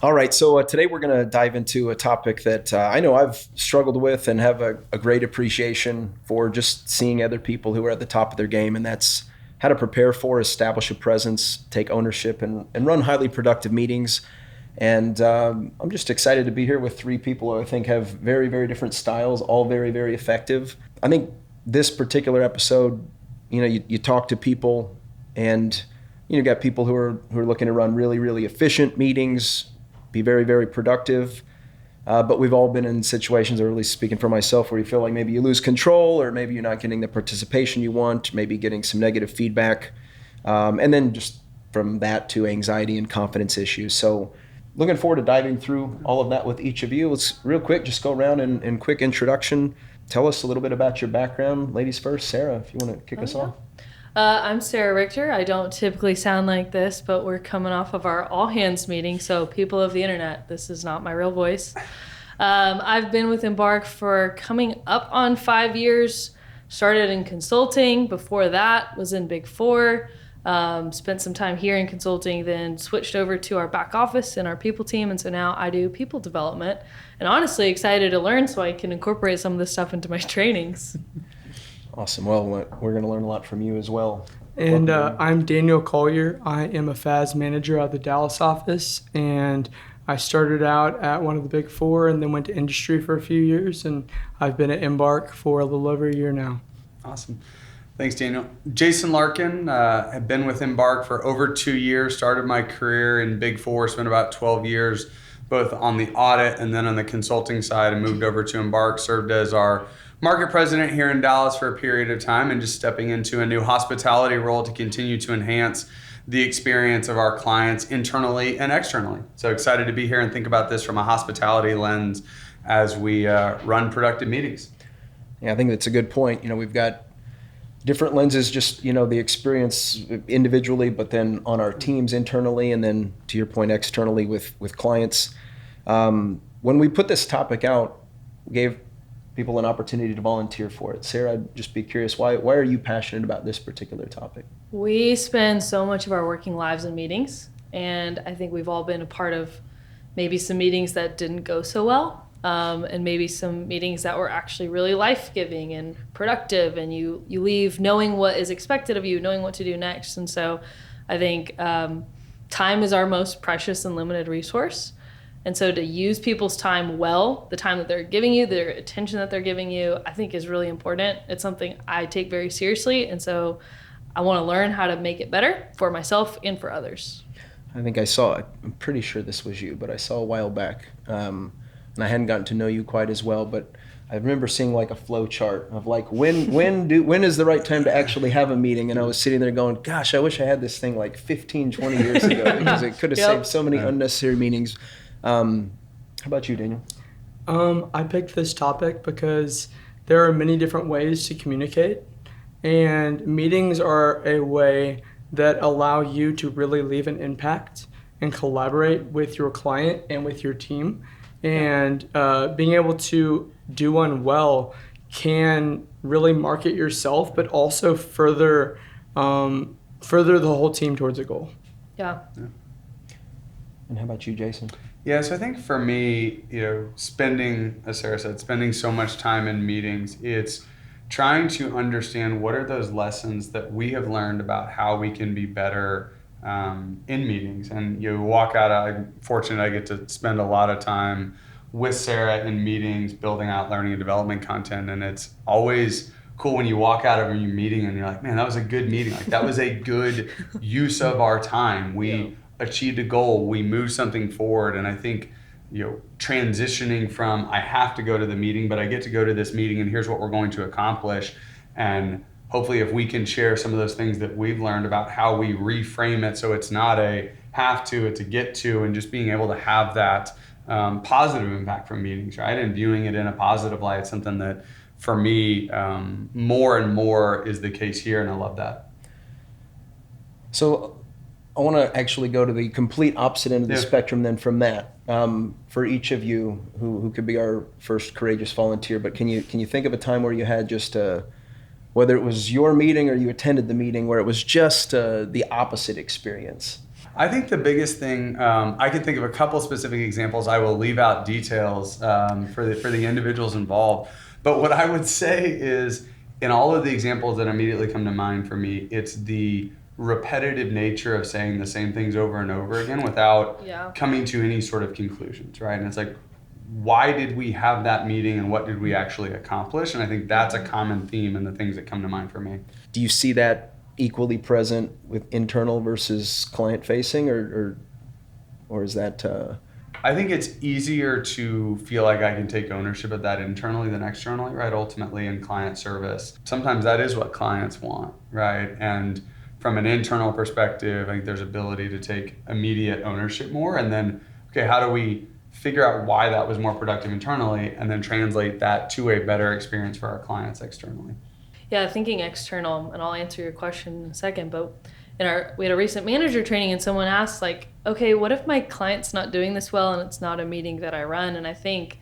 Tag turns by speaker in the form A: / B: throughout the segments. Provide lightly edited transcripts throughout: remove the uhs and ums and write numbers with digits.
A: All right, so today we're going to dive into a topic that I know I've struggled with and have a great appreciation for, just seeing other people who are at the top of their game, and that's how to prepare for, establish a presence, take ownership, and run highly productive meetings. And I'm just excited to be here with three people who I think have very, very different styles, all very, very effective. I think this particular episode, you talk to people and you got people who are looking to run really, really efficient meetings, be very, very productive. But we've all been in situations, or at least speaking for myself, where you feel like maybe you lose control, or maybe you're not getting the participation you want, maybe getting some negative feedback. And then just from that to anxiety and confidence issues. So looking forward to diving through all of that with each of you. Let's real quick just go around and quick introduction. Tell us a little bit about your background. Ladies first. Sarah, if you want to kick us off.
B: I'm Sarah Richter. I don't typically sound like this, but we're coming off of our all hands meeting, so people of the internet, this is not my real voice. I've been with Embark for coming up on 5 years, started in consulting. Before that was in Big Four, spent some time here in consulting, then switched over to our back office and our people team, and so now I do people development, and honestly excited to learn so I can incorporate some of this stuff into my trainings.
A: Awesome. Well, we're going to learn a lot from you as well.
C: And I'm Daniel Collier. I am a FAS manager at the Dallas office, and I started out at one of the Big Four and then went to industry for a few years, and I've been at Embark for a little over a year now.
D: Awesome. Thanks, Daniel. Jason Larkin, have been with Embark for over 2 years, started my career in Big Four, spent about 12 years both on the audit and then on the consulting side, and moved over to Embark, served as our market president here in Dallas for a period of time, and just stepping into a new hospitality role to continue to enhance the experience of our clients internally and externally. So excited to be here and think about this from a hospitality lens as we run productive meetings.
A: Yeah, I think that's a good point. We've got different lenses, just, the experience individually, but then on our teams internally, and then to your point, externally with clients. When we put this topic out, we gave people an opportunity to volunteer for it. Sarah, I'd just be curious, why are you passionate about this particular topic?
B: We spend so much of our working lives in meetings, and I think we've all been a part of maybe some meetings that didn't go so well, and maybe some meetings that were actually really life-giving and productive, and you leave knowing what is expected of you, knowing what to do next. And so I think time is our most precious and limited resource. And so to use people's time well, the time that they're giving you, their attention that they're giving you, I think is really important. It's something I take very seriously. And so I want to learn how to make it better for myself and for others.
A: I think I'm pretty sure this was you, but I saw a while back, and I hadn't gotten to know you quite as well, but I remember seeing like a flow chart of like, when is the right time to actually have a meeting? And I was sitting there going, gosh, I wish I had this thing like 15, 20 years ago, because it could have saved so many unnecessary meetings. How about you, Daniel?
C: I picked this topic because there are many different ways to communicate, and meetings are a way that allow you to really leave an impact and collaborate with your client and with your team. And being able to do one well can really market yourself, but also further the whole team towards a goal.
B: Yeah.
A: And how about you, Jason?
D: Yeah, so I think for me, spending, as Sarah said, spending so much time in meetings, it's trying to understand what are those lessons that we have learned about how we can be better in meetings. And you walk out, I'm fortunate I get to spend a lot of time with Sarah in meetings, building out learning and development content. And it's always cool when you walk out of a meeting and you're like, man, that was a good meeting. Like, that was a good use of our time. We achieved a goal, we moved something forward. And I think, transitioning from I have to go to the meeting, but I get to go to this meeting and here's what we're going to accomplish. And hopefully if we can share some of those things that we've learned about how we reframe it so it's not a have to, it's a get to, and just being able to have that positive impact from meetings, right? And viewing it in a positive light, something that for me, more and more is the case here, and I love that.
A: So I want to actually go to the complete opposite end of the spectrum then from that. For each of you who could be our first courageous volunteer, but can you think of a time where you had just whether it was your meeting or you attended the meeting, where it was just the opposite experience?
D: I think the biggest thing, I can think of a couple specific examples. I will leave out details for the individuals involved. But what I would say is, in all of the examples that immediately come to mind for me, it's the repetitive nature of saying the same things over and over again without coming to any sort of conclusions, right? And it's like, why did we have that meeting and what did we actually accomplish? And I think that's a common theme in the things that come to mind for me.
A: Do you see that equally present with internal versus client facing, or is that
D: I think it's easier to feel like I can take ownership of that internally than externally, right? Ultimately in client service, sometimes that is what clients want, right? And from an internal perspective, I think there's ability to take immediate ownership more, and then, okay, how do we figure out why that was more productive internally and then translate that to a better experience for our clients externally?
B: Yeah, thinking external, and I'll answer your question in a second, but we had a recent manager training and someone asked, like, okay, what if my client's not doing this well and it's not a meeting that I run? And I think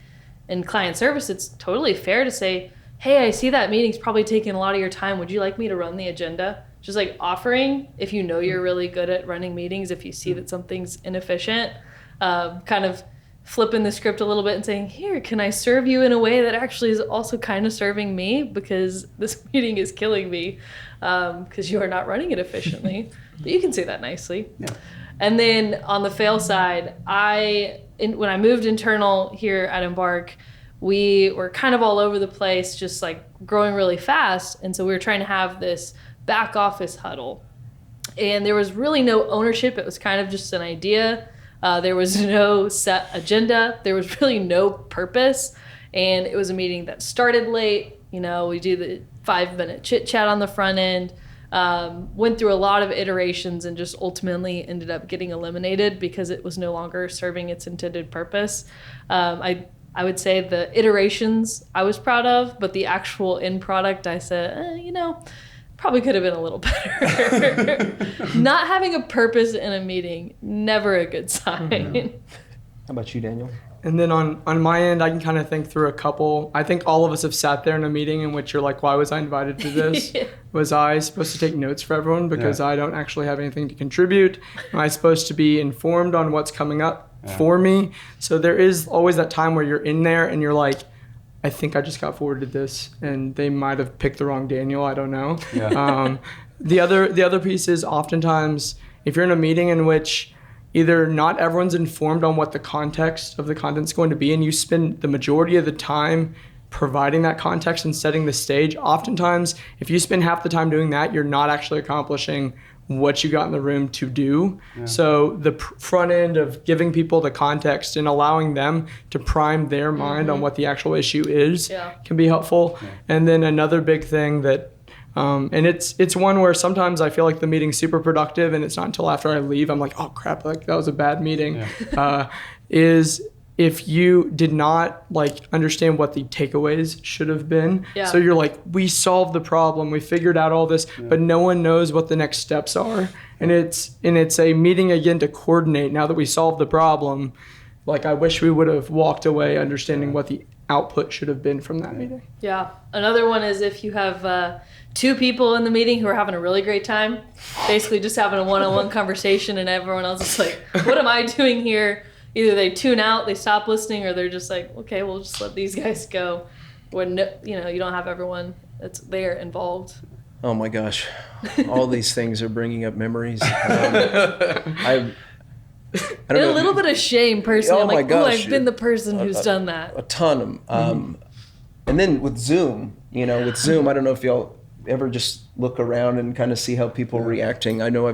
B: in client service, it's totally fair to say, hey, I see that meeting's probably taking a lot of your time. Would you like me to run the agenda? Just like offering, if you know you're really good at running meetings, if you see that something's inefficient, kind of flipping the script a little bit and saying, here, can I serve you in a way that actually is also kind of serving me, because this meeting is killing me because you are not running it efficiently. But you can say that nicely.
D: Yeah.
B: And then on the fail side, when I moved internal here at Embark, we were kind of all over the place, just like growing really fast. And so we were trying to have this back office huddle. And there was really no ownership. It was kind of just an idea. There was no set agenda. There was really no purpose. And it was a meeting that started late. You know, we do the 5-minute chit chat on the front end, went through a lot of iterations and just ultimately ended up getting eliminated because it was no longer serving its intended purpose. I would say the iterations I was proud of, but the actual end product, I said, probably could have been a little better. Not having a purpose in a meeting, never a good sign.
A: How about you, Daniel?
C: And then on my end, I can kind of think through a couple. I think all of us have sat there in a meeting in which you're like, why was I invited to this?
B: Yeah.
C: Was I supposed to take notes for everyone because I don't actually have anything to contribute? Am I supposed to be informed on what's coming up for me? So there is always that time where you're in there and you're like, I think I just got forwarded this, and they might have picked the wrong Daniel. I don't know.
D: Yeah.
C: The other piece is oftentimes if you're in a meeting in which either not everyone's informed on what the context of the content's going to be, and you spend the majority of the time providing that context and setting the stage. Oftentimes, if you spend half the time doing that, you're not actually accomplishing what you got in the room to do. Yeah. So the front end of giving people the context and allowing them to prime their mind on what the actual issue is can be helpful. Yeah. And then another big thing that, and it's one where sometimes I feel like the meeting's super productive and it's not until after I leave, I'm like, oh crap, like that was a bad meeting, is if you did not understand what the takeaways should have been. Yeah. So you're like, we solved the problem, we figured out all this, but no one knows what the next steps are. And it's a meeting again to coordinate now that we solved the problem. Like I wish we would have walked away understanding what the output should have been from that meeting.
B: Yeah. Another one is if you have 2 people in the meeting who are having a really great time, basically just having a one-on-one conversation, and everyone else is like, what am I doing here? Either they tune out, they stop listening, or they're just like, okay, we'll just let these guys go. When you don't have everyone that's there involved.
A: Oh my gosh, all these things are bringing up memories. I don't know.
B: A little bit of shame personally.
A: Oh
B: I'm like,
A: my gosh,
B: I've been the person who's done that.
A: A ton of them. And then with Zoom, I don't know if y'all ever just look around and kind of see how people are reacting. I know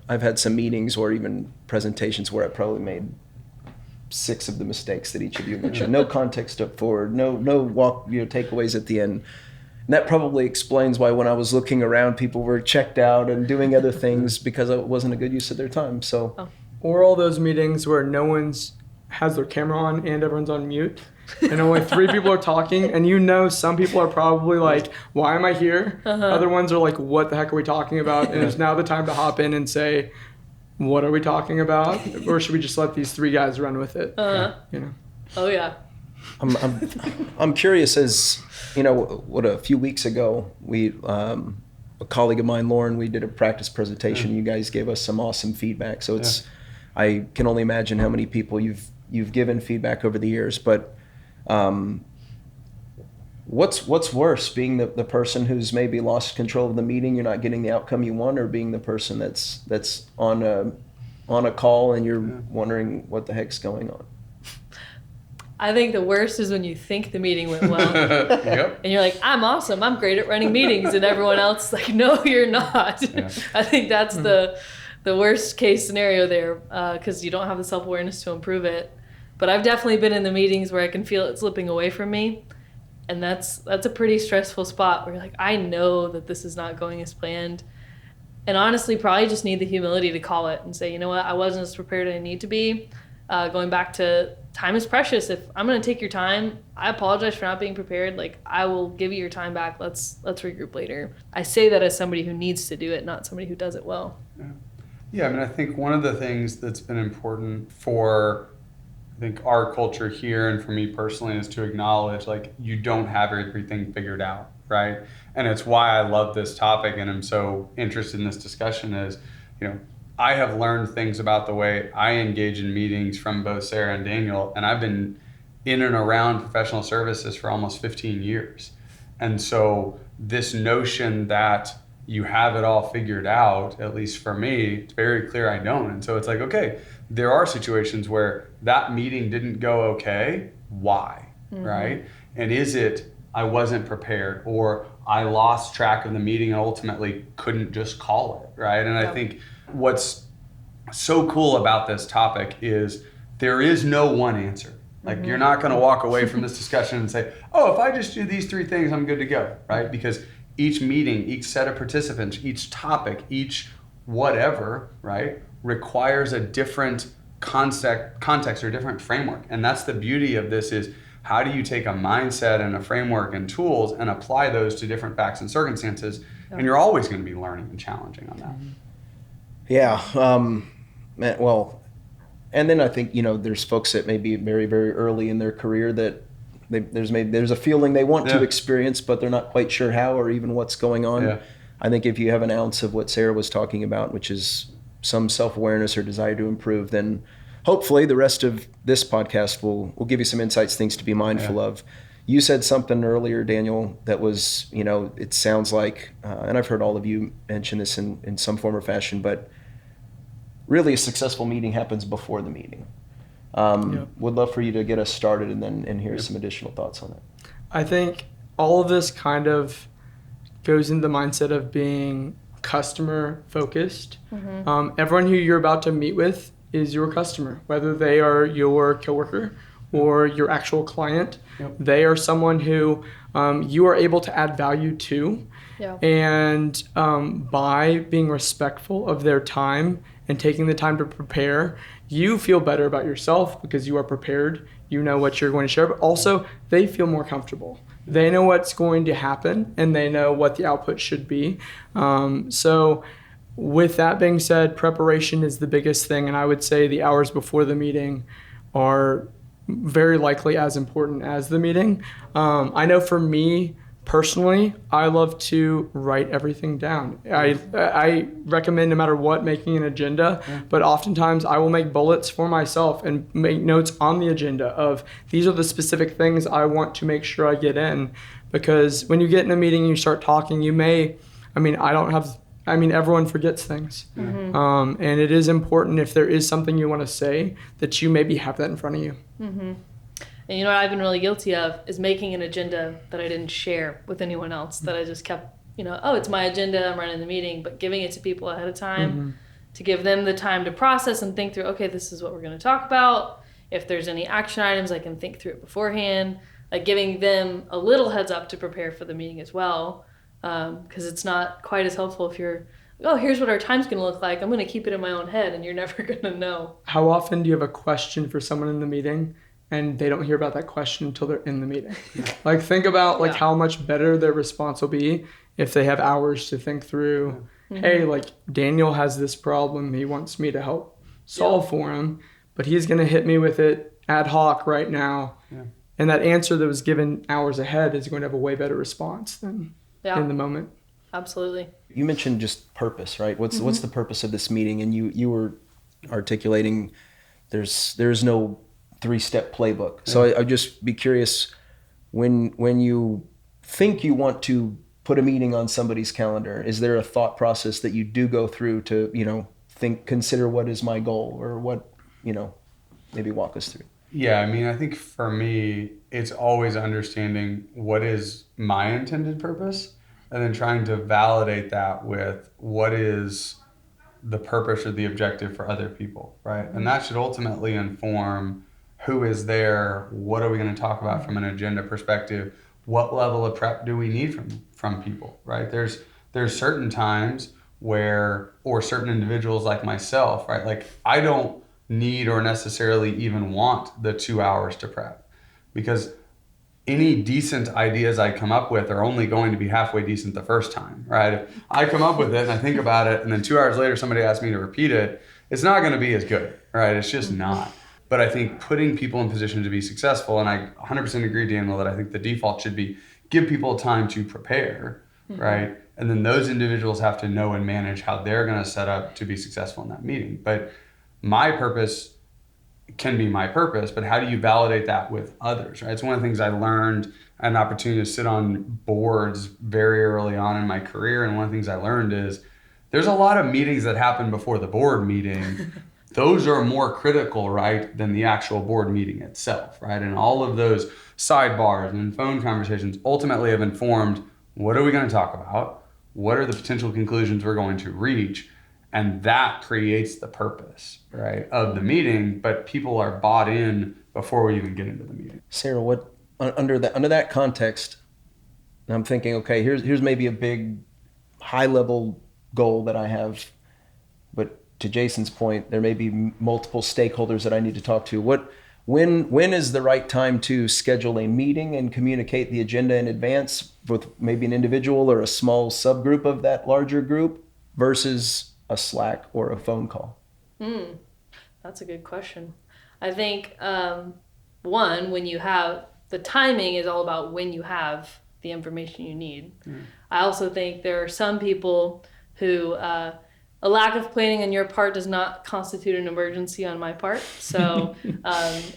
A: I've had some meetings or even presentations where I probably made 6 of the mistakes that each of you mentioned. No context up forward, no walk, takeaways at the end. And that probably explains why when I was looking around, people were checked out and doing other things because it wasn't a good use of their time. So,
C: Or all those meetings where no one's has their camera on and everyone's on mute, and only 3 people are talking, and some people are probably like, why am I here? Other ones are like, what the heck are we talking about? And it's now the time to hop in and say, what are we talking about? Or should we just let these 3 guys run with it?
B: Oh yeah.
A: I'm curious, as what a few weeks ago we a colleague of mine, Lauren, we did a practice presentation. You guys gave us some awesome feedback. So I can only imagine how many people you've given feedback over the years. But what's worse, being the person who's maybe lost control of the meeting, you're not getting the outcome you want, or being the person that's on a call and you're wondering what the heck's going on?
B: I think the worst is when you think the meeting went well.
D: Yep.
B: And you're like, I'm awesome, I'm great at running meetings, and everyone else is like, no, you're not.
D: Yeah.
B: I think that's the worst case scenario there, because you don't have the self-awareness to improve it. But I've definitely been in the meetings where I can feel it slipping away from me, and that's a pretty stressful spot where you're like, I know that this is not going as planned. And honestly, probably just need the humility to call it and say, you know what, I wasn't as prepared as I need to be. Going back to time is precious. If I'm going to take your time, I apologize for not being prepared. Like, I will give you your time back. Let's regroup later. I say that as somebody who needs to do it, not somebody who does it well.
D: Yeah, I mean, I think one of the things that's been important for, I think, our culture here and for me personally is to acknowledge, like, you don't have everything figured out, right? And it's why I love this topic and I'm so interested in this discussion is, I have learned things about the way I engage in meetings from both Sarah and Daniel, and I've been in and around professional services for almost 15 years. And so this notion that you have it all figured out, at least for me, it's very clear I don't. And so it's like, okay, there are situations where that meeting didn't go okay. Why? Right? And is it I wasn't prepared, or I lost track of the meeting and ultimately couldn't just call it, right? And I think what's so cool about this topic is there is no one answer. Like, you're not going to walk away from this discussion and say, oh, if I just do these 3 things, I'm good to go, right? Because each meeting, each set of participants, each topic, each whatever, right, requires a different context or different framework. And that's the beauty of this is, how do you take a mindset and a framework and tools and apply those to different facts and circumstances? And you're always going to be learning and challenging on that.
A: Yeah. Well, and then I think, there's folks that may be very, very early in their career that there's a feeling they want to experience, but they're not quite sure how or even what's going on.
D: Yeah.
A: I think if you have an ounce of what Sarah was talking about, which is some self-awareness or desire to improve, then hopefully the rest of this podcast will give you some insights, things to be mindful of. You said something earlier, Daniel, that was, it sounds like, and I've heard all of you mention this in some form or fashion, but really a successful meeting happens before the meeting. Would love for you to get us started and hear some additional thoughts on that.
C: I think all of this kind of goes into the mindset of being customer focused. Everyone who you're about to meet with is your customer, whether they are your coworker or your actual client. They are someone who you are able to add value to. And by being respectful of their time and taking the time to prepare, you feel better about yourself because you are prepared. You know what you're going to share, but also they feel more comfortable. They know what's going to happen and they know what the output should be. So with that being said, preparation is the biggest thing. And I would say the hours before the meeting are very likely as important as the meeting. I know for me personally, I love to write everything down. I recommend, no matter what, making an agenda, but oftentimes I will make bullets for myself and make notes on the agenda of these are the specific things I want to make sure I get in. Because when you get in a meeting, you start talking, everyone forgets things. And it is important, if there is something you want to say, that you maybe have that in front of you.
B: And what I've been really guilty of is making an agenda that I didn't share with anyone else, that I just kept, it's my agenda, I'm running the meeting, but giving it to people ahead of time to give them the time to process and think through, okay, this is what we're going to talk about. If there's any action items, I can think through it beforehand, like giving them a little heads up to prepare for the meeting as well. Because it's not quite as helpful if you're, here's what our time's going to look like. I'm going to keep it in my own head and you're never going to know.
C: How often do you have a question for someone in the meeting and they don't hear about that question until they're in the meeting? Like, think about how much better their response will be if they have hours to think through, hey, Daniel has this problem he wants me to help solve for him, but he's going to hit me with it ad hoc right now. And that answer that was given hours ahead is going to have a way better response than in the moment.
B: Absolutely.
A: You mentioned just purpose, right? What's the purpose of this meeting? And you were articulating there's no 3-step playbook. So I'd just be curious, when you think you want to put a meeting on somebody's calendar, is there a thought process that you do go through to, consider what is my goal, or what, maybe walk us through?
D: Yeah, I mean, I think for me, it's always understanding what is my intended purpose and then trying to validate that with what is the purpose or the objective for other people, right? And that should ultimately inform who is there, what are we going to talk about from an agenda perspective, what level of prep do we need from people, right? There's certain times where, or certain individuals like myself, right? Like I don't need or necessarily even want the 2 hours to prep, because any decent ideas I come up with are only going to be halfway decent the first time, right? If I come up with it and I think about it and then 2 hours later somebody asks me to repeat it, it's not going to be as good, right? It's just not. But I think putting people in position to be successful, and I 100% agree, Daniel, that I think the default should be give people time to prepare, right? And then those individuals have to know and manage how they're going to set up to be successful in that meeting. But my purpose can be my purpose, but how do you validate that with others, right? It's one of the things I learned. I had an opportunity to sit on boards very early on in my career, and one of the things I learned is there's a lot of meetings that happen before the board meeting. Those are more critical, right, than the actual board meeting itself, right? And all of those sidebars and phone conversations ultimately have informed, what are we going to talk about? What are the potential conclusions we're going to reach? And that creates the purpose, right, of the meeting, but people are bought in before we even get into the meeting.
A: Sarah, what under that context, I'm thinking, okay, here's maybe a big high level goal that I have, but to Jason's point, there may be multiple stakeholders that I need to talk to. When is the right time to schedule a meeting and communicate the agenda in advance with maybe an individual or a small subgroup of that larger group versus a Slack or a phone call?
B: That's a good question. I think one, when you have the timing is all about when you have the information you need. I also think there are some people who a lack of planning on your part does not constitute an emergency on my part. So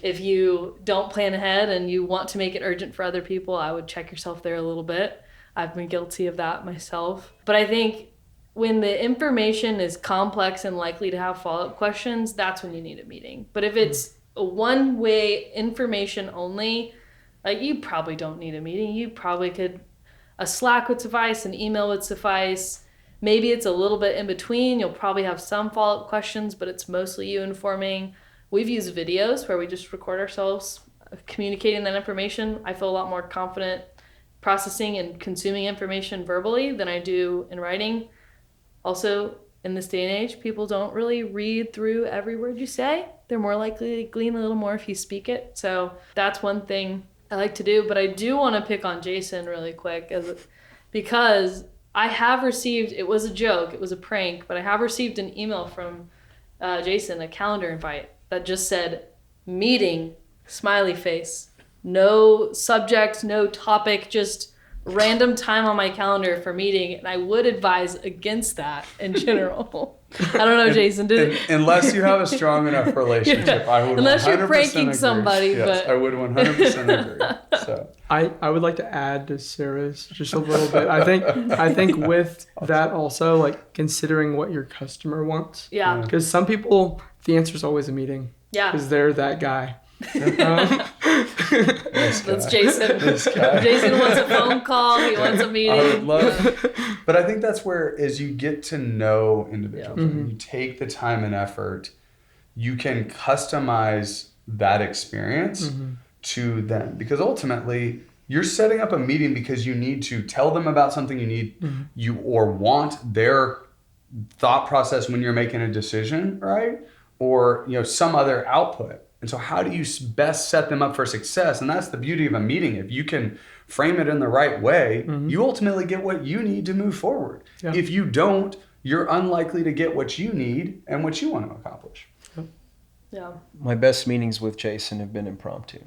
B: if you don't plan ahead and you want to make it urgent for other people, I would check yourself there a little bit. I've been guilty of that myself. But I think when the information is complex and likely to have follow-up questions, that's when you need a meeting. But if it's a one-way information only, you probably don't need a meeting. You probably could, a Slack would suffice, an email would suffice. Maybe it's a little bit in between. You'll probably have some follow-up questions, but it's mostly you informing. We've used videos where we just record ourselves communicating that information. I feel a lot more confident processing and consuming information verbally than I do in writing. Also, in this day and age, people don't really read through every word you say. They're more likely to glean a little more if you speak it. So that's one thing I like to do. But I do want to pick on Jason really quick because I have received, it was a joke, it was a prank, but I have received an email from Jason, a calendar invite that just said, meeting, smiley face. No subject, no topic, just random time on my calendar for meeting, and I would advise against that in general. I don't know, Jason.
D: Unless you have a strong enough relationship,
B: yeah.
D: I would.
B: Unless
D: 100%
B: you're pranking
D: agree.
B: somebody,
D: yes,
B: but
D: I would 100% agree. So
C: I would like to add to Sarah's just a little bit. I think with that also, like considering what your customer wants.
B: Yeah.
C: Because some people, the answer is always a meeting.
B: Yeah.
C: Because they're that guy.
B: That's Jason. Jason wants a phone call. He wants a meeting.
D: I would love, but I think that's where, as you get to know individuals, and you take the time and effort, you can customize that experience to them. Because ultimately, you're setting up a meeting because you need to tell them about something you need, you or want their thought process when you're making a decision, right? Or some other output. And so how do you best set them up for success? And that's the beauty of a meeting. If you can frame it in the right way, you ultimately get what you need to move forward. Yeah. If you don't, you're unlikely to get what you need and what you want to accomplish.
B: Yeah.
A: My best meetings with Jason have been impromptu.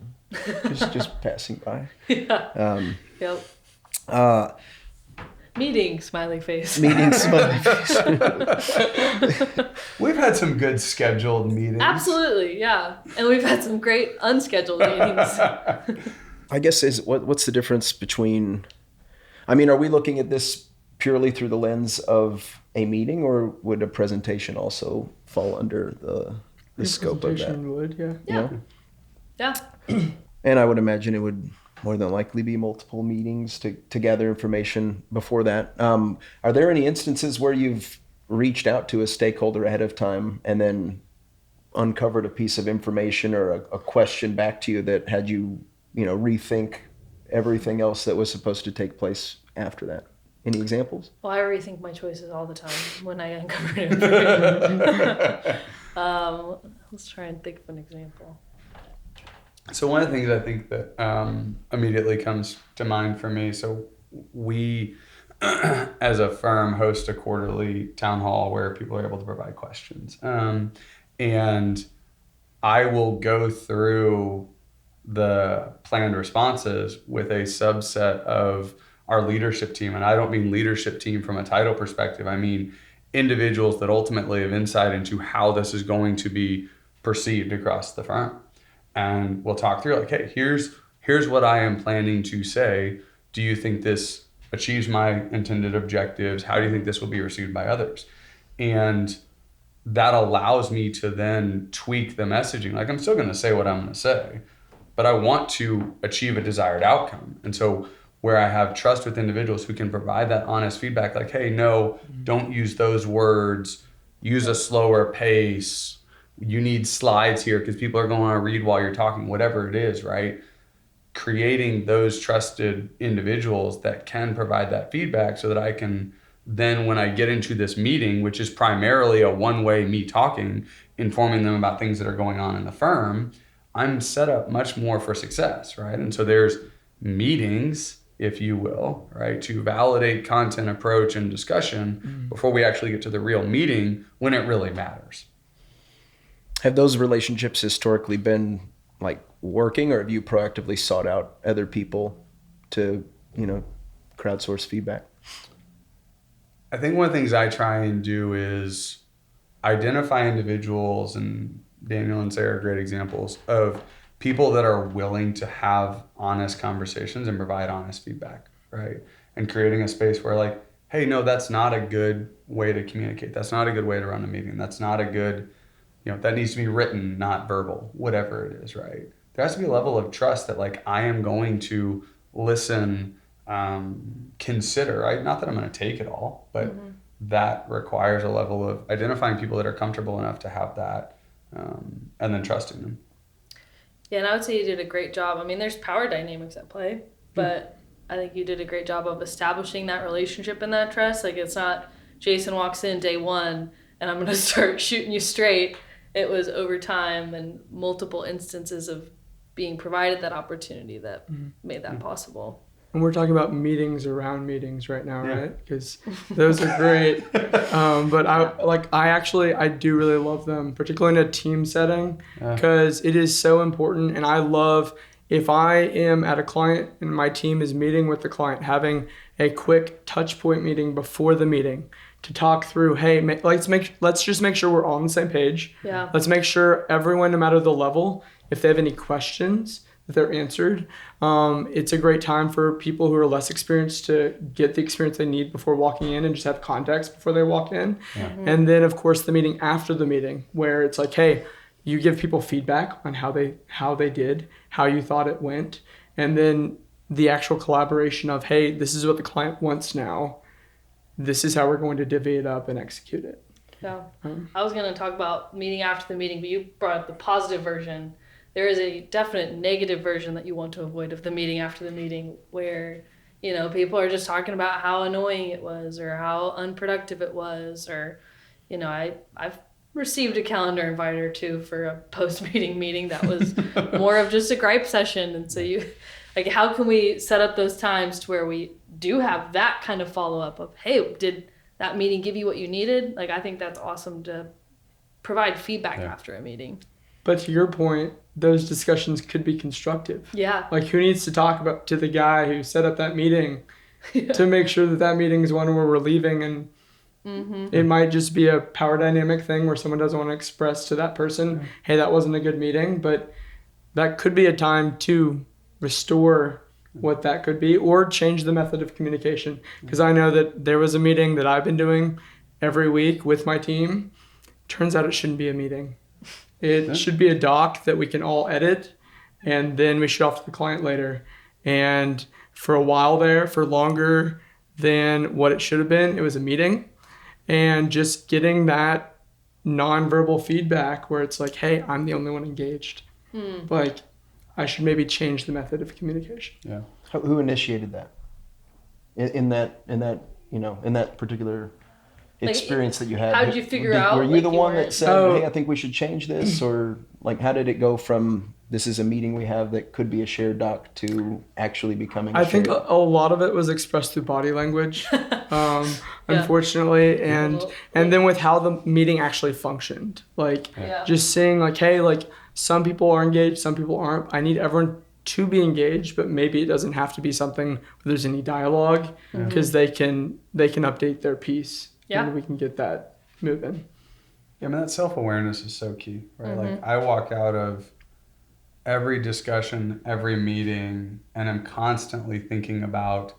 A: just passing by.
B: Yeah.
A: Yep.
B: Meeting, smiley face.
A: Meeting smiley face.
D: We've had some good scheduled meetings.
B: Absolutely, yeah. And we've had some great unscheduled meetings.
A: I guess what's the difference between, I mean, are we looking at this purely through the lens of a meeting, or would a presentation also fall under the scope of that?
C: Presentation would, yeah.
B: Yeah. Yeah.
A: And I would imagine it would more than likely be multiple meetings to gather information before that. Are there any instances where you've reached out to a stakeholder ahead of time and then uncovered a piece of information or a question back to you that had you, rethink everything else that was supposed to take place after that? Any examples?
B: Well, I rethink my choices all the time when I uncover information. Let's try and think of an example.
D: So one of the things I think that immediately comes to mind for me, so we as a firm host a quarterly town hall where people are able to provide questions. And I will go through the planned responses with a subset of our leadership team. And I don't mean leadership team from a title perspective. I mean individuals that ultimately have insight into how this is going to be perceived across the firm. And we'll talk through like, hey, here's what I am planning to say. Do you think this achieves my intended objectives? How do you think this will be received by others? And that allows me to then tweak the messaging. Like, I'm still going to say what I'm going to say, but I want to achieve a desired outcome. And so where I have trust with individuals who can provide that honest feedback, like, hey, no, don't use those words, use a slower pace. You need slides here because people are going to read while you're talking, whatever it is, right? Creating those trusted individuals that can provide that feedback so that I can then, when I get into this meeting, which is primarily a one-way me talking, informing them about things that are going on in the firm, I'm set up much more for success, right? And so there's meetings, if you will, right, to validate content, approach, and discussion before we actually get to the real meeting when it really matters.
A: Have those relationships historically been like working, or have you proactively sought out other people to, crowdsource feedback?
D: I think one of the things I try and do is identify individuals, and Daniel and Sarah are great examples of people that are willing to have honest conversations and provide honest feedback, right? And creating a space where like, hey, no, that's not a good way to communicate. That's not a good way to run a meeting. That's not a good, that needs to be written, not verbal, whatever it is, right? There has to be a level of trust that like, I am going to listen, consider, right? Not that I'm going to take it all, but that requires a level of identifying people that are comfortable enough to have that, and then trusting them.
B: Yeah, and I would say you did a great job. I mean, there's power dynamics at play, but I think you did a great job of establishing that relationship and that trust. Like, it's not Jason walks in day one and I'm going to start shooting you straight. It was over time and multiple instances of being provided that opportunity that made that possible.
C: And we're talking about meetings around meetings right now, right? Because those are great. But I do really love them, particularly in a team setting, because it is so important. And I love, if I am at a client and my team is meeting with the client, having a quick touch point meeting before the meeting to talk through, hey, let's just make sure we're all on the same page.
B: Yeah.
C: Let's make sure everyone, no matter the level, if they have any questions, that they're answered. It's a great time for people who are less experienced to get the experience they need before walking in and just have context before they walk in. And then, of course, the meeting after the meeting, where it's like, hey, you give people feedback on how they did, how you thought it went, and then the actual collaboration of, hey, this is what the client wants now. This is how we're going to divvy it up and execute it.
B: Yeah. I was going to talk about meeting after the meeting, but you brought up the positive version. There is a definite negative version that you want to avoid of the meeting after the meeting where, people are just talking about how annoying it was or how unproductive it was. Or, I've received a calendar invite or two for a post-meeting meeting that was more of just a gripe session. And so how can we set up those times to where we do have that kind of follow-up of, hey, did that meeting give you what you needed? Like, I think that's awesome to provide feedback after a meeting.
C: But to your point, those discussions could be constructive.
B: Yeah.
C: Like, who needs to talk to the guy who set up that meeting to make sure that meeting is one where we're leaving, and it might just be a power dynamic thing where someone doesn't want to express to that person, hey, that wasn't a good meeting, but that could be a time to restore what that could be or change the method of communication. Because I know that there was a meeting that I've been doing every week with my team. Turns out it shouldn't be a meeting. It should be a doc that we can all edit, and then we shoot off to the client later. And for a while there, for longer than what it should have been, it was a meeting. And just getting that nonverbal feedback where it's like, hey, I'm the only one engaged. Like, I should maybe change the method of communication.
D: Yeah.
A: Who initiated that? In that particular experience that you had?
B: How did you figure out?
A: Were you
B: like,
A: the
B: you
A: one
B: weren't-
A: that said, hey, I think we should change this? Or like, how did it go from this is a meeting we have that could be a shared doc to actually becoming
C: I think
A: shared?
C: a lot of it was expressed through body language, unfortunately, and then with how the meeting actually functioned. Like, just saying like, hey, like, some people are engaged, some people aren't. I need everyone to be engaged, but maybe it doesn't have to be something where there's any dialogue, because they can update their piece, and we can get that moving.
D: Yeah, I mean, that self-awareness is so key, right? Like, I walk out of every discussion, every meeting, and I'm constantly thinking about,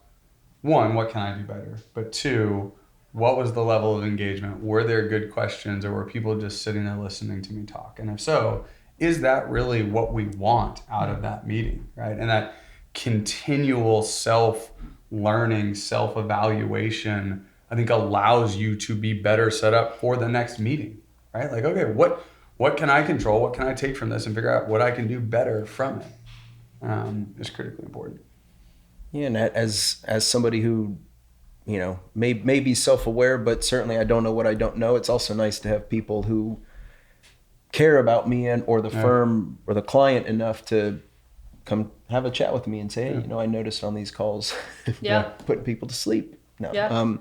D: one, what can I do better? But two, what was the level of engagement? Were there good questions, or were people just sitting there listening to me talk? And if so, is that really what we want out of that meeting, right? And that continual self-learning, self-evaluation, I think allows you to be better set up for the next meeting, right? Like, okay, what can I control? What can I take from this and figure out what I can do better from it is critically important.
A: Yeah, and as somebody who, may be self-aware, but certainly I don't know what I don't know. It's also nice to have people who care about me or the firm or the client enough to come have a chat with me and say, hey, I noticed on these calls, putting people to sleep. No.
B: Yeah. I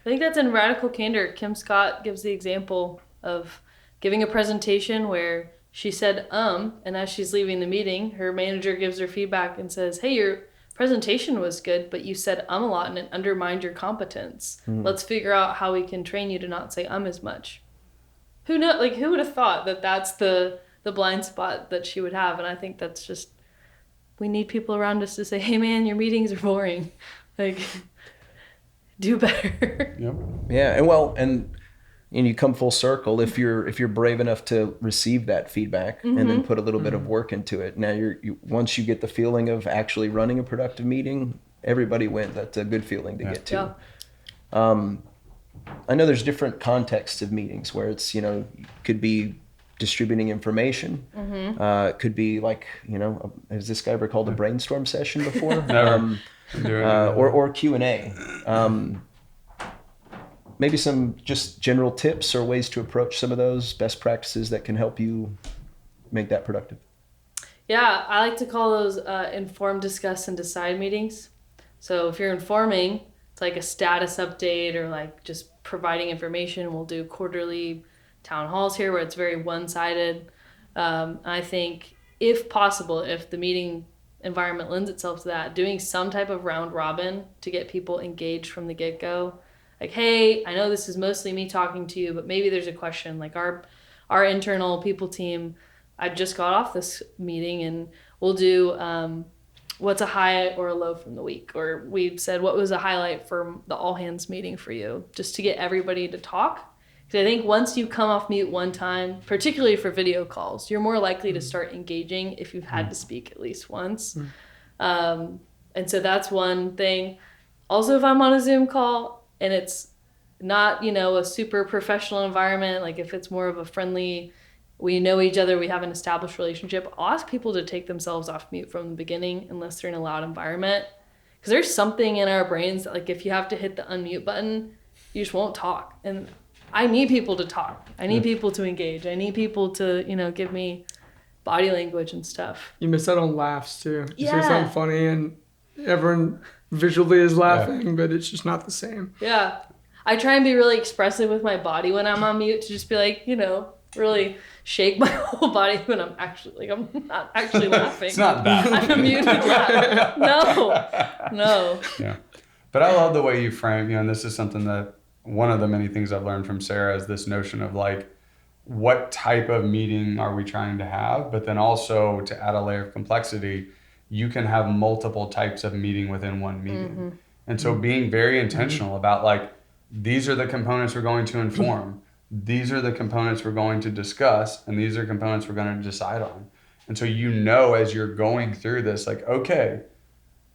B: think that's in Radical Candor. Kim Scott gives the example of giving a presentation where she said, and as she's leaving the meeting, her manager gives her feedback and says, hey, your presentation was good, but you said a lot and it undermined your competence. Let's figure out how we can train you to not say as much. Who would have thought that that's the blind spot that she would have? And I think that's just, we need people around us to say, hey man, your meetings are boring. Like, do better.
D: Yep.
A: Yeah, and you come full circle if you're brave enough to receive that feedback and then put a little bit of work into it. Now you once you get the feeling of actually running a productive meeting, everybody wins. That's a good feeling to get to. I know there's different contexts of meetings where it's could be distributing information. Could be like has this guy ever called a brainstorm session before?
D: Never.
A: Or Q&A. Maybe some just general tips or ways to approach some of those best practices that can help you make that productive.
B: Yeah, I like to call those inform, discuss, and decide meetings. So if you're informing, it's like a status update or like just providing information. We'll do quarterly town halls here where it's very one-sided. I think if possible, if the meeting environment lends itself to that, doing some type of round robin to get people engaged from the get-go. Like, hey, I know this is mostly me talking to you, but maybe there's a question. Like our internal people team, I just got off this meeting and we'll do what's a high or a low from the week. Or we said, what was a highlight from the all hands meeting for you? Just to get everybody to talk. Because I think once you come off mute one time, particularly for video calls, you're more likely to start engaging if you've had to speak at least once. And so that's one thing. Also, if I'm on a Zoom call and it's not, a super professional environment, like if it's more of a friendly, we know each other, we have an established relationship, I'll ask people to take themselves off mute from the beginning unless they're in a loud environment. Because there's something in our brains that, like, if you have to hit the unmute button, you just won't talk. And I need people to talk. I need people to engage. I need people to, give me body language and stuff.
C: You miss out on laughs too. You
B: Yeah.
C: say something funny and everyone visually is laughing, but it's just not the same.
B: Yeah. I try and be really expressive with my body when I'm on mute to just be like, really shake my whole body when I'm actually, I'm not actually laughing.
D: It's not that.
B: I'm a muted laugh. No.
D: Yeah. But I love the way you frame, and this is something that one of the many things I've learned from Sarah is this notion of like, what type of meeting are we trying to have? But then also to add a layer of complexity, you can have multiple types of meeting within one meeting. And so being very intentional about like, these are the components we're going to inform. These are the components we're going to discuss, and these are components we're going to decide on. And so as you're going through this, like, okay,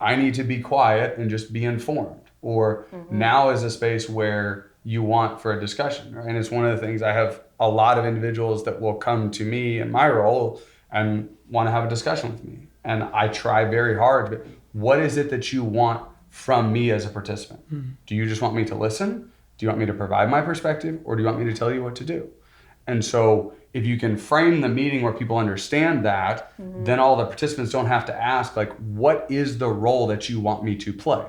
D: I need to be quiet and just be informed. Or now is a space where you want for a discussion. Right? And it's one of the things I have a lot of individuals that will come to me in my role and want to have a discussion with me. And I try very hard, but what is it that you want from me as a participant? Do you just want me to listen? Do you want me to provide my perspective? Or do you want me to tell you what to do? And so if you can frame the meeting where people understand that, then all the participants don't have to ask, like, what is the role that you want me to play?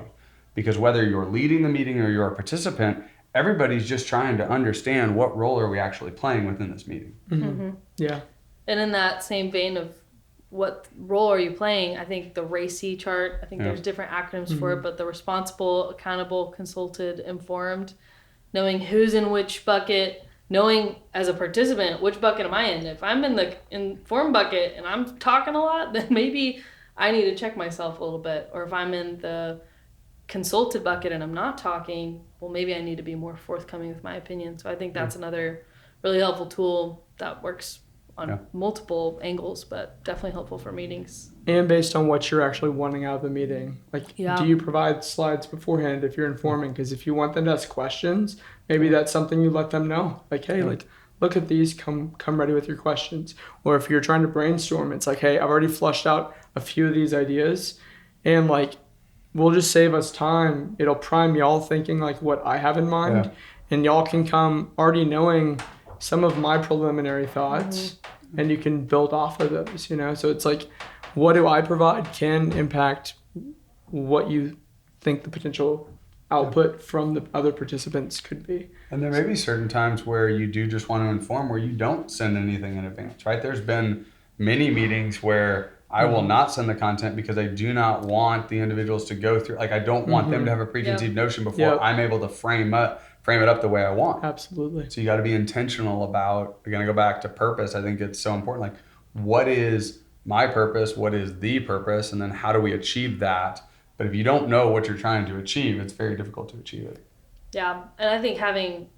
D: Because whether you're leading the meeting or you're a participant, everybody's just trying to understand what role are we actually playing within this meeting.
C: Yeah.
B: And in that same vein of what role are you playing, I think the RACI chart, I think there's different acronyms for it, but the responsible, accountable, consulted, informed, knowing who's in which bucket, knowing as a participant, which bucket am I in? If I'm in the informed bucket and I'm talking a lot, then maybe I need to check myself a little bit. Or if I'm in the consulted bucket and I'm not talking, well, maybe I need to be more forthcoming with my opinion. So I think that's another really helpful tool that works on multiple angles, but definitely helpful for meetings.
C: And based on what you're actually wanting out of the meeting. Like, do you provide slides beforehand if you're informing? Because if you want them to ask questions, maybe that's something you let them know. Like, hey, like, look at these, come ready with your questions. Or if you're trying to brainstorm, it's like, hey, I've already flushed out a few of these ideas, and like, we'll just save us time. It'll prime y'all thinking like what I have in mind, and y'all can come already knowing some of my preliminary thoughts, and you can build off of those, So it's like, what do I provide can impact what you think the potential output from the other participants could be.
D: And there may be certain times where you do just want to inform where you don't send anything in advance, right? There's been many meetings where I will not send the content because I do not want the individuals to go through, like, I don't want them to have a preconceived notion before I'm able to frame it up the way I want.
C: Absolutely.
D: So you got to be intentional about, again, I go back to purpose. I think it's so important. Like, what is my purpose? What is the purpose? And then how do we achieve that? But if you don't know what you're trying to achieve, it's very difficult to achieve it.
B: Yeah. And I think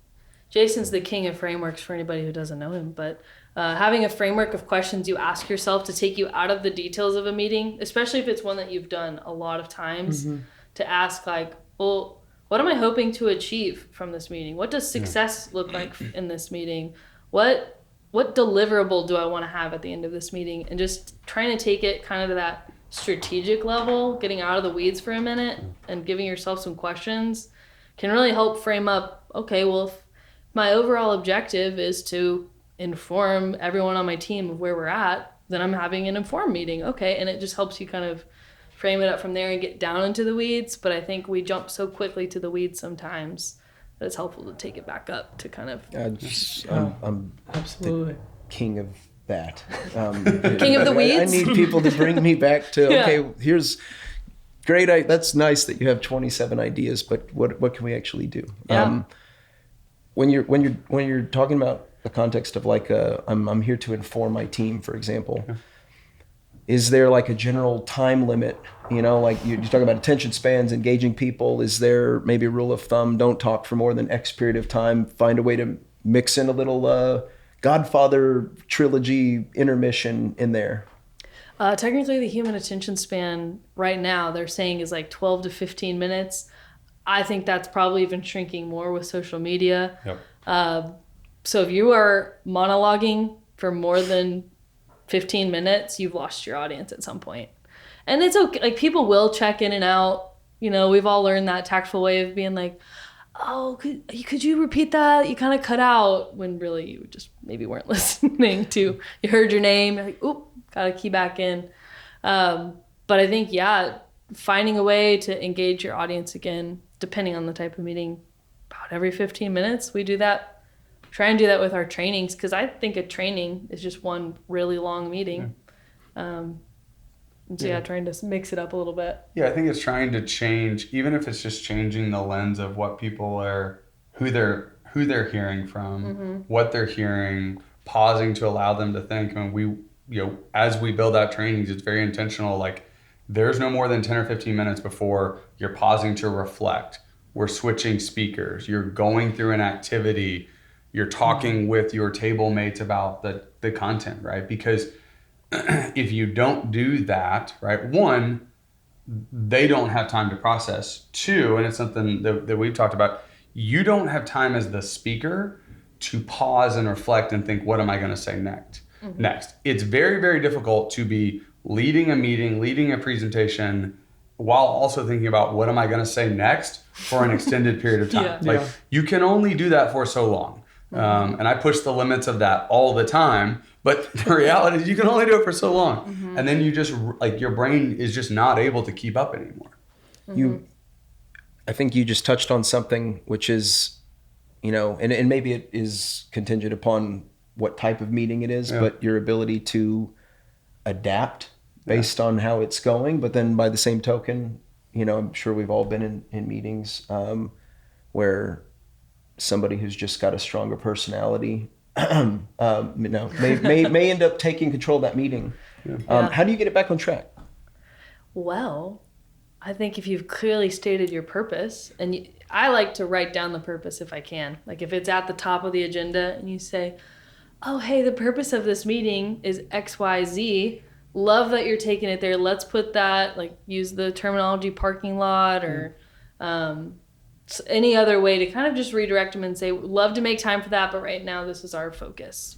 B: Jason's the king of frameworks for anybody who doesn't know him, but having a framework of questions you ask yourself to take you out of the details of a meeting, especially if it's one that you've done a lot of times, to ask like, well, what am I hoping to achieve from this meeting? What does success look like in this meeting? What deliverable do I want to have at the end of this meeting? And just trying to take it kind of to that strategic level, getting out of the weeds for a minute and giving yourself some questions can really help frame up, okay, well, if my overall objective is to inform everyone on my team of where we're at, then I'm having an informed meeting. Okay. And it just helps you kind of frame it up from there and get down into the weeds. But I think we jump so quickly to the weeds sometimes that it's helpful to take it back up to kind of.
A: I'm
C: absolutely
A: the king of that.
B: King of the weeds?
A: I need people to bring me back to, okay, here's great. That's nice that you have 27 ideas, but what can we actually do?
B: Yeah.
A: When you're talking about the context of like, I'm here to inform my team, for example, is there like a general time limit? Like you talk about attention spans, engaging people. Is there maybe a rule of thumb? Don't talk for more than X period of time. Find a way to mix in a little Godfather trilogy intermission in there.
B: Technically, the human attention span right now, they're saying is like 12 to 15 minutes. I think that's probably even shrinking more with social media.
D: Yep.
B: So if you are monologuing for more than 15 minutes, you've lost your audience at some point. And it's okay. Like, people will check in and out. We've all learned that tactful way of being like, oh, could you repeat that? You kind of cut out, when really you just maybe weren't listening to, you heard your name, you're like, oop, got to key back in. But I think, finding a way to engage your audience again, depending on the type of meeting, about every 15 minutes, we do that. Try and do that with our trainings, because I think a training is just one really long meeting. So trying to mix it up a little bit.
D: Yeah, I think it's trying to change, even if it's just changing the lens of what people are, who they're hearing from, what they're hearing, pausing to allow them to think. I mean, as we build out trainings, it's very intentional. Like, there's no more than 10 or 15 minutes before you're pausing to reflect. We're switching speakers. You're going through an activity. You're talking with your table mates about the content, right? Because if you don't do that, right, one, they don't have time to process. Two, and it's something that we've talked about, you don't have time as the speaker to pause and reflect and think, what am I going to say next? It's very, very difficult to be leading a meeting, leading a presentation, while also thinking about what am I going to say next for an extended period of time. You can only do that for so long. And I push the limits of that all the time, but the reality is you can only do it for so long. And then you just, like, your brain is just not able to keep up anymore.
A: I think you just touched on something which is, and maybe it is contingent upon what type of meeting it is, but your ability to adapt based on how it's going. But then by the same token, I'm sure we've all been in meetings where somebody who's just got a stronger personality may end up taking control of that meeting. How do you get it back on track?
B: Well, I think if you've clearly stated your purpose, and I like to write down the purpose if I can. Like, if it's at the top of the agenda and you say, oh, hey, the purpose of this meeting is XYZ. Love that you're taking it there. Let's put that, like, use the terminology parking lot or any other way to kind of just redirect them and say, love to make time for that, but right now this is our focus.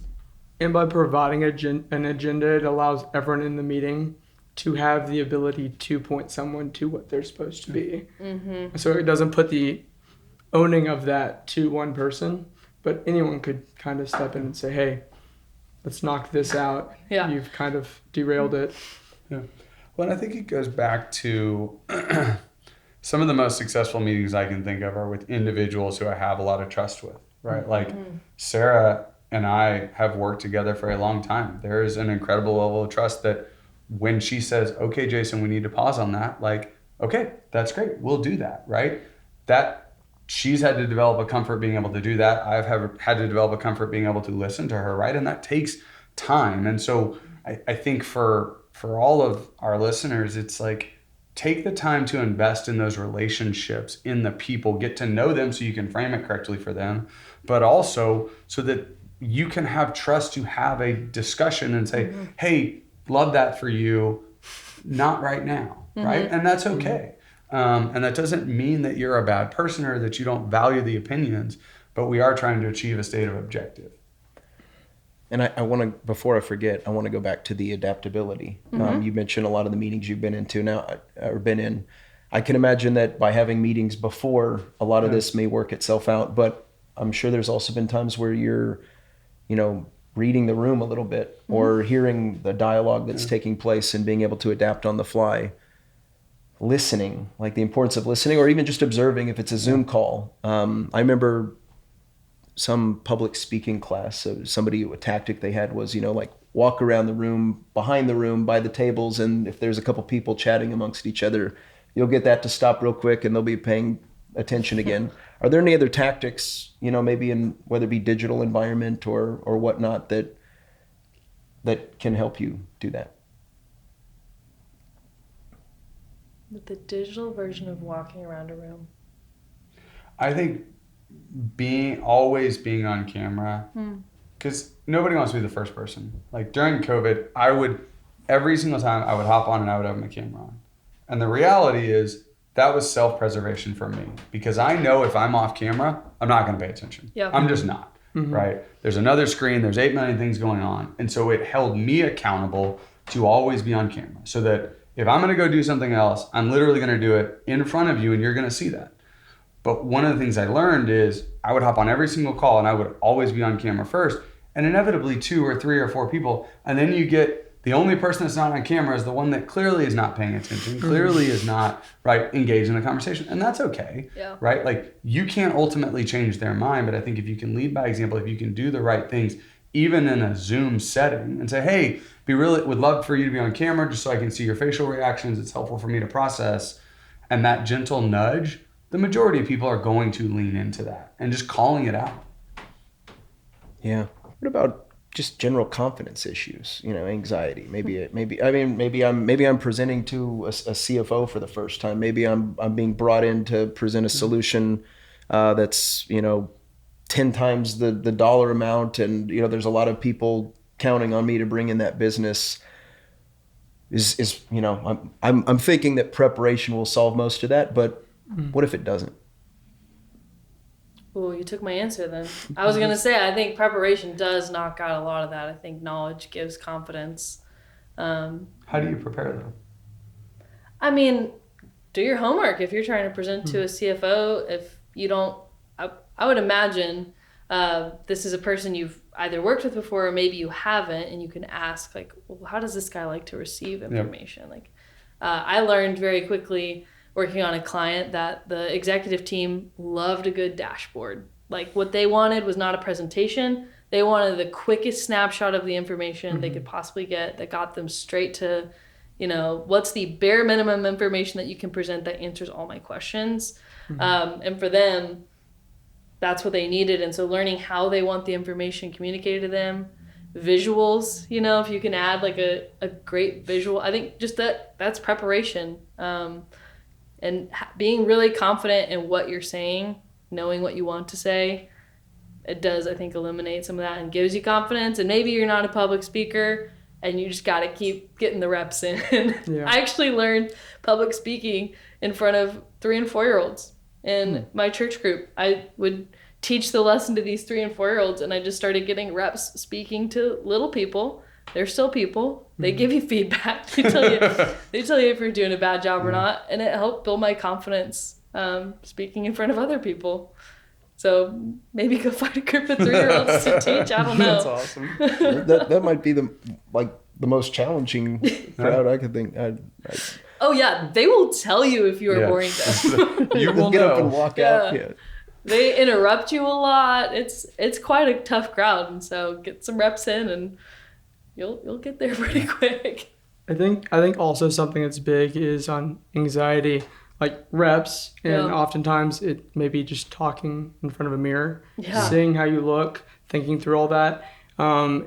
C: And by providing an agenda, it allows everyone in the meeting to have the ability to point someone to what they're supposed to be. So it doesn't put the owning of that to one person, but anyone could kind of step in and say, hey, let's knock this out. You've kind of derailed it.
D: Well, and I think it goes back to some of the most successful meetings I can think of are with individuals who I have a lot of trust with, right? Like Sarah and I have worked together for a long time. There is an incredible level of trust that when she says, okay, Jason, we need to pause on that, like, okay, that's great. We'll do that, right? That she's had to develop a comfort being able to do that. I've had to develop a comfort being able to listen to her, right? And that takes time. And so I think for all of our listeners, it's like, take the time to invest in those relationships, in the people, get to know them so you can frame it correctly for them, but also so that you can have trust to have a discussion and say, hey, love that for you, not right now, right? And that's okay. And that doesn't mean that you're a bad person or that you don't value the opinions, but we are trying to achieve a state of objective.
A: And I want to, before I forget, I want to go back to the adaptability. You mentioned a lot of the meetings you've been into now, or been in. I can imagine that by having meetings before, a lot of this may work itself out, but I'm sure there's also been times where you're, reading the room a little bit or hearing the dialogue that's taking place and being able to adapt on the fly. Listening, like the importance of listening, or even just observing if it's a Zoom call. I remember some public speaking class, so a tactic they had was, like walk around the room, behind the room, by the tables, and if there's a couple people chatting amongst each other, you'll get that to stop real quick and they'll be paying attention again. Are there any other tactics, maybe in whether it be digital environment or whatnot that can help you do that?
B: With the digital version of walking around a room,
D: I think always being on camera, because nobody wants to be the first person. Like during COVID, every single time I would hop on and I would have my camera on. And the reality is that was self-preservation for me, because I know if I'm off camera, I'm not going to pay attention. I'm just not, right? There's another screen, there's 8 million things going on. And so it held me accountable to always be on camera, so that if I'm going to go do something else, I'm literally going to do it in front of you and you're going to see that. But one of the things I learned is I would hop on every single call and I would always be on camera first, and inevitably 2 or 3 or 4 people. And then you get the only person that's not on camera is the one that clearly is not paying attention, clearly is not engaged in the conversation. And that's okay, right? Like, you can't ultimately change their mind, but I think if you can lead by example, if you can do the right things, even in a Zoom setting, and say, hey, would love for you to be on camera just so I can see your facial reactions. It's helpful for me to process. And that gentle nudge, the majority of people are going to lean into that and just calling it out.
A: Yeah. What about just general confidence issues? Anxiety. Maybe I'm presenting to a CFO for the first time. Maybe I'm being brought in to present a solution that's 10 times the dollar amount, and there's a lot of people counting on me to bring in that business. I'm thinking that preparation will solve most of that, but what if it doesn't?
B: Oh, you took my answer then. I was going to say, I think preparation does knock out a lot of that. I think knowledge gives confidence.
D: How do you prepare though?
B: I mean, do your homework. If you're trying to present to a CFO, if you don't, I would imagine this is a person you've either worked with before or maybe you haven't, and you can ask, like, well, how does this guy like to receive information? Yep. Like, I learned very quickly working on a client that the executive team loved a good dashboard. Like, what they wanted was not a presentation. They wanted the quickest snapshot of the information they could possibly get that got them straight to, what's the bare minimum information that you can present that answers all my questions. And for them, that's what they needed. And so learning how they want the information communicated to them, visuals, if you can add like a great visual, I think just that's preparation. And being really confident in what you're saying, knowing what you want to say, it does, I think, eliminate some of that and gives you confidence. And maybe you're not a public speaker and you just got to keep getting the reps in. Yeah. I actually learned public speaking in front of 3 and 4-year-olds in my church group. I would teach the lesson to these 3 and 4-year-olds, and I just started getting reps speaking to little people. They're still people. They give you feedback. They tell you if you're doing a bad job or not, and it helped build my confidence speaking in front of other people. So maybe go find a group of 3-year-olds to teach. I don't know.
D: That's awesome.
A: that might be the most challenging crowd I could think.
B: Oh yeah, they will tell you if you are boring them.
D: You will
A: get
D: know.
A: up and walk out. Yeah.
B: They interrupt you a lot. It's quite a tough crowd, and so get some reps in, and you'll get there pretty quick.
C: I think also something that's big is on anxiety, like reps, and oftentimes it may be just talking in front of a mirror, seeing how you look, thinking through all that.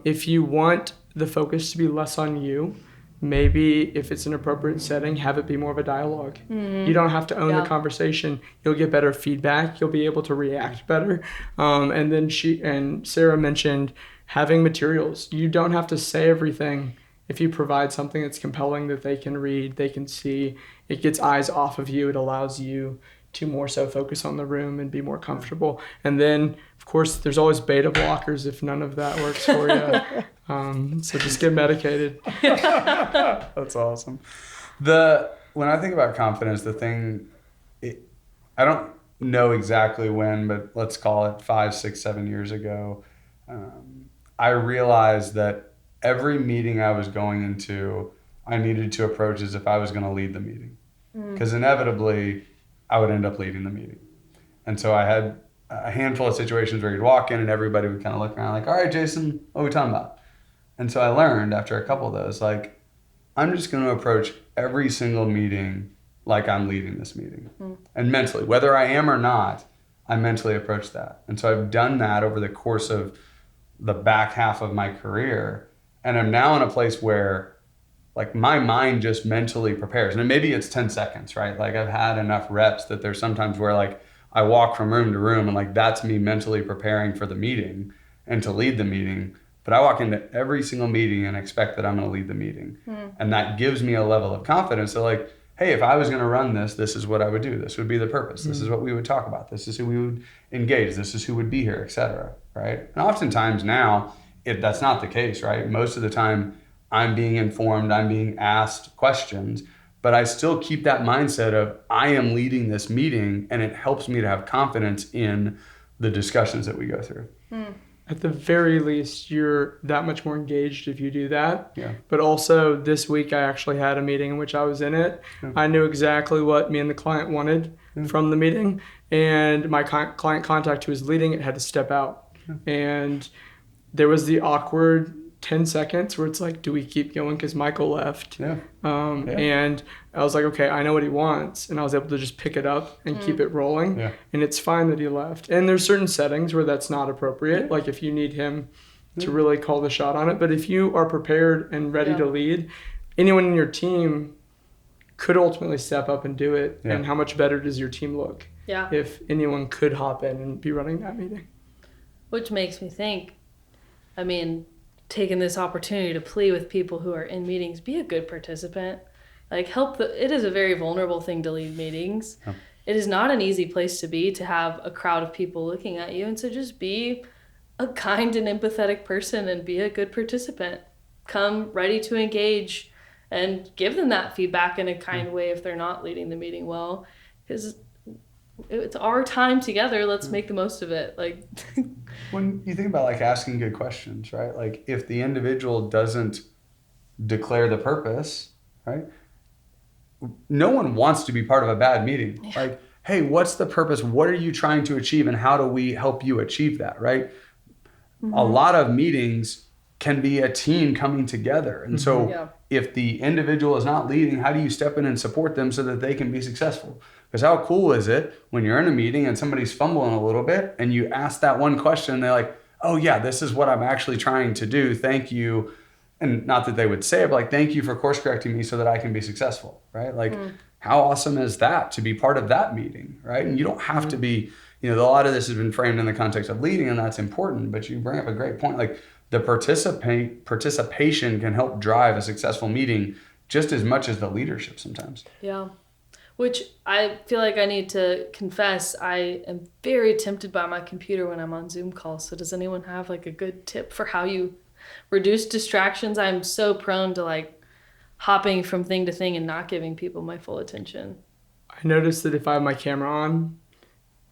C: If you want the focus to be less on you, maybe if it's an appropriate setting, have it be more of a dialogue. You don't have to own the conversation. You'll get better feedback. You'll be able to react better. And then Sarah mentioned having materials. You don't have to say everything. If you provide something that's compelling that they can read, they can see, it gets eyes off of you. It allows you to more so focus on the room and be more comfortable. And then, of course, there's always beta blockers if none of that works for you. So just get medicated.
D: That's awesome. When I think about confidence, I don't know exactly when, but let's call it 5, 6, 7 years ago, I realized that every meeting I was going into, I needed to approach as if I was going to lead the meeting. Because inevitably, I would end up leading the meeting. And so I had a handful of situations where you'd walk in and everybody would kind of look around like, all right, Jason, what are we talking about? And so I learned after a couple of those, like, I'm just going to approach every single meeting like I'm leading this meeting. And mentally, whether I am or not, I mentally approach that. And so I've done that over the course of the back half of my career. And I'm now in a place where, like, my mind just mentally prepares. And maybe it's 10 seconds, right? Like, I've had enough reps that there's sometimes where, like, I walk from room to room and, like, that's me mentally preparing for the meeting and to lead the meeting. But I walk into every single meeting and expect that I'm going to lead the meeting. And that gives me a level of confidence. So, like, hey, if I was going to run this is what I would do. This would be the purpose. This is what we would talk about. This is who we would engage. This is who would be here, et cetera, right? And oftentimes now, that's not the case, right? Most of the time, I'm being informed, I'm being asked questions, but I still keep that mindset of I am leading this meeting, and it helps me to have confidence in the discussions that we go through.
C: At the very least, you're that much more engaged if you do that.
D: Yeah.
C: But also this week, I actually had a meeting in which I was in it. I knew exactly what me and the client wanted from the meeting, and my client contact who was leading it had to step out. And there was the awkward 10 seconds where it's like, do we keep going because Michael left?
D: Yeah.
C: And I was like, okay, I know what he wants. And I was able to just pick it up and keep it rolling.
D: Yeah.
C: And it's fine that he left. And there's certain settings where that's not appropriate. Like if you need him to really call the shot on it. But if you are prepared and ready to lead, anyone in your team could ultimately step up and do it.
D: Yeah.
C: And how much better does your team look if anyone could hop in and be running that meeting?
B: Which makes me think, I mean, taking this opportunity to plea with people who are in meetings, be a good participant. Like it is a very vulnerable thing to lead meetings. Yeah. It is not an easy place to be, to have a crowd of people looking at you. And so just be a kind and empathetic person and be a good participant. Come ready to engage and give them that feedback in a kind way if they're not leading the meeting well. Because it's our time together. Let's make the most of it. Like
D: when you think about like asking good questions, right? Like if the individual doesn't declare the purpose, right? No one wants to be part of a bad meeting. Yeah. Like, hey, what's the purpose? What are you trying to achieve? And how do we help you achieve that, right? Mm-hmm. A lot of meetings can be a team coming together. And so if the individual is not leading, how do you step in and support them so that they can be successful? Because how cool is it when you're in a meeting and somebody's fumbling a little bit and you ask that one question and they're like, oh yeah, this is what I'm actually trying to do. Thank you. And not that they would say it, but like, thank you for course correcting me so that I can be successful, right? Like how awesome is that to be part of that meeting, right? And you don't have to be, a lot of this has been framed in the context of leading and that's important, but you bring up a great point. Like the participation can help drive a successful meeting just as much as the leadership sometimes.
B: Yeah. Which I feel like I need to confess, I am very tempted by my computer when I'm on Zoom calls. So does anyone have like a good tip for how you reduce distractions? I'm so prone to like hopping from thing to thing and not giving people my full attention.
C: I noticed that if I have my camera on,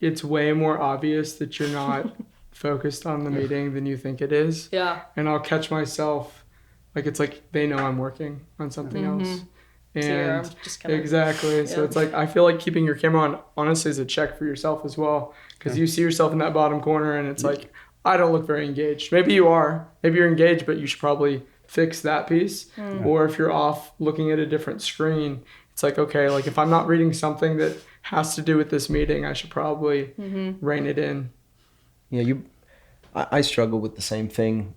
C: it's way more obvious that you're not focused on the meeting than you think it is.
B: Yeah.
C: And I'll catch myself, like it's like they know I'm working on something else. And
B: so just kinda,
C: exactly. So it's like, I feel like keeping your camera on honestly is a check for yourself as well. Because you see yourself in that bottom corner and it's like, I don't look very engaged. Maybe you are. Maybe you're engaged, but you should probably fix that piece. Or if you're off looking at a different screen, it's like, okay, like if I'm not reading something that has to do with this meeting, I should probably rein it in.
A: Yeah, I struggle with the same thing.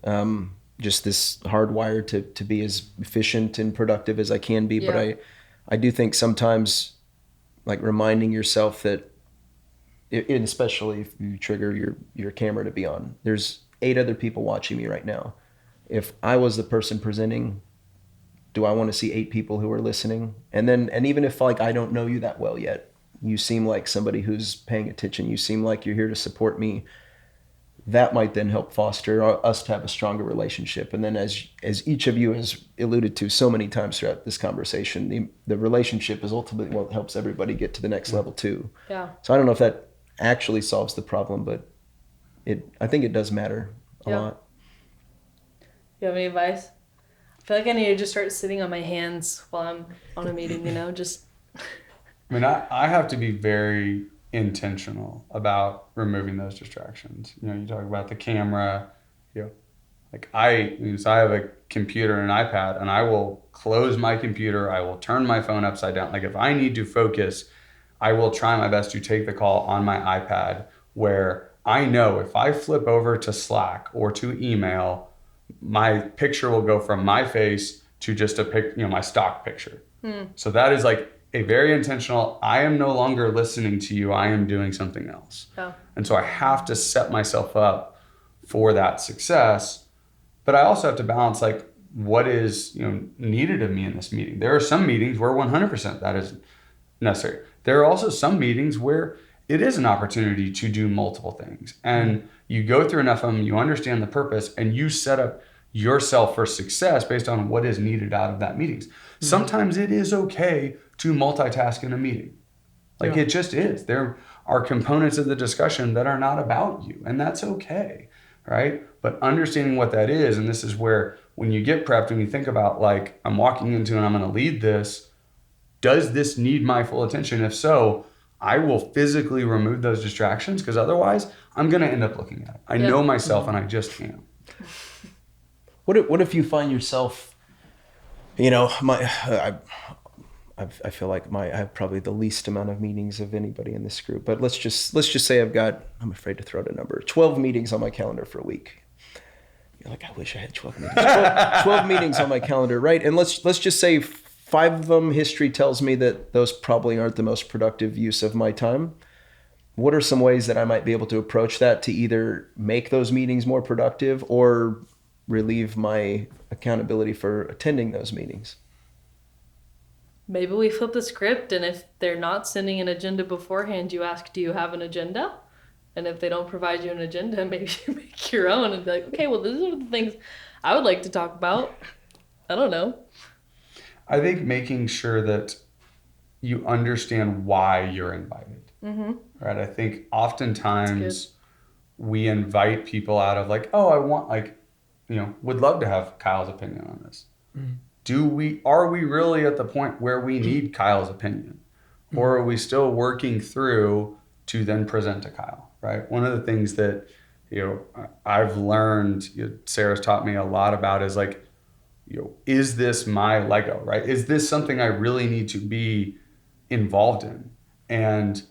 A: Just this hardwired to be as efficient and productive as I can be. Yeah. But I do think sometimes like reminding yourself that, and especially if you trigger your camera to be on, there's 8 other people watching me right now. If I was the person presenting, do I want to see 8 people who are listening? And even if like I don't know you that well yet, you seem like somebody who's paying attention. You seem like you're here to support me. That might then help foster us to have a stronger relationship. And then as each of you has alluded to so many times throughout this conversation, the relationship is ultimately what helps everybody get to the next level too.
B: Yeah.
A: So I don't know if that actually solves the problem, but I think it does matter a lot.
B: You have any advice? I feel like I need to just start sitting on my hands while I'm on a meeting, just.
D: I mean, I have to be very intentional about removing those distractions. You talk about the camera, like I have a computer and an iPad and I will close my computer. I will turn my phone upside down. Like if I need to focus, I will try my best to take the call on my iPad, where I know if I flip over to Slack or to email, my picture will go from my face to just my stock picture. So that is like a very intentional, I am no longer listening to you, I am doing something else. Oh. And so I have to set myself up for that success, but I also have to balance like what is needed of me in this meeting. There are some meetings where 100% that is necessary. There are also some meetings where it is an opportunity to do multiple things. And you go through enough of them, you understand the purpose, and you set up yourself for success based on what is needed out of that meetings. Sometimes it is okay to multitask in a meeting. Like it just is. There are components of the discussion that are not about you, and that's okay, right? But understanding what that is, and this is where when you get prepped and you think about like, I'm walking into and I'm gonna lead this, does this need my full attention? If so, I will physically remove those distractions, because otherwise I'm gonna end up looking at it. I know myself and I just can't.
A: What if you find yourself, I feel like I have probably the least amount of meetings of anybody in this group, but let's just say I'm afraid to throw out a number, 12 meetings on my calendar for a week. You're like, I wish I had 12 meetings. 12 meetings on my calendar, right? And let's just say 5 of them, history tells me that those probably aren't the most productive use of my time. What are some ways that I might be able to approach that to either make those meetings more productive or relieve my accountability for attending those meetings?
B: Maybe we flip the script, and if they're not sending an agenda beforehand, you ask, do you have an agenda? And if they don't provide you an agenda, maybe you make your own and be like, okay, well, these are the things I would like to talk about. I don't know.
D: I think making sure that you understand why you're invited.
B: Mm-hmm.
D: Right? I think oftentimes we invite people out of like, oh, I want would love to have Kyle's opinion on this. Mm-hmm. Are we really at the point where we need Kyle's opinion? Or are we still working through to then present to Kyle, right? One of the things that, I've learned, Sarah's taught me a lot about is like, is this my Lego, right? Is this something I really need to be involved in? And,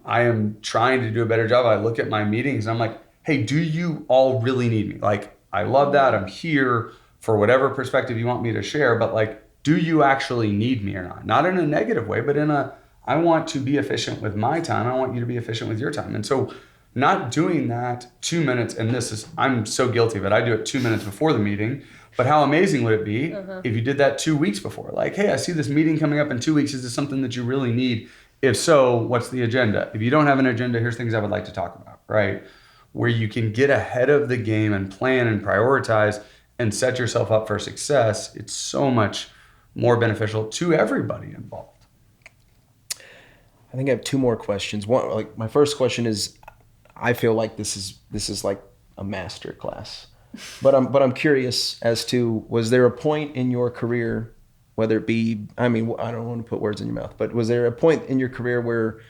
D: I am trying to do a better job. I look at my meetings and I'm like, hey, do you all really need me? Like, I love that. I'm here for whatever perspective you want me to share, but like, do you actually need me or not? Not in a negative way, but I want to be efficient with my time. I want you to be efficient with your time. And so not doing that 2 minutes, and I'm so guilty of it. I do it 2 minutes before the meeting, but how amazing would it be if you did that 2 weeks before? Like, hey, I see this meeting coming up in 2 weeks. Is this something that you really need? If so, what's the agenda? If you don't have an agenda, here's things I would like to talk about, right? Where you can get ahead of the game and plan and prioritize and set yourself up for success. It's so much more beneficial to everybody involved.
A: I think I have 2 more questions. One, like my first question is, I feel like this is like a master class, but I'm curious as to, was there a point in your career, whether it be, I don't want to put words in your mouth, but was there a point in your career where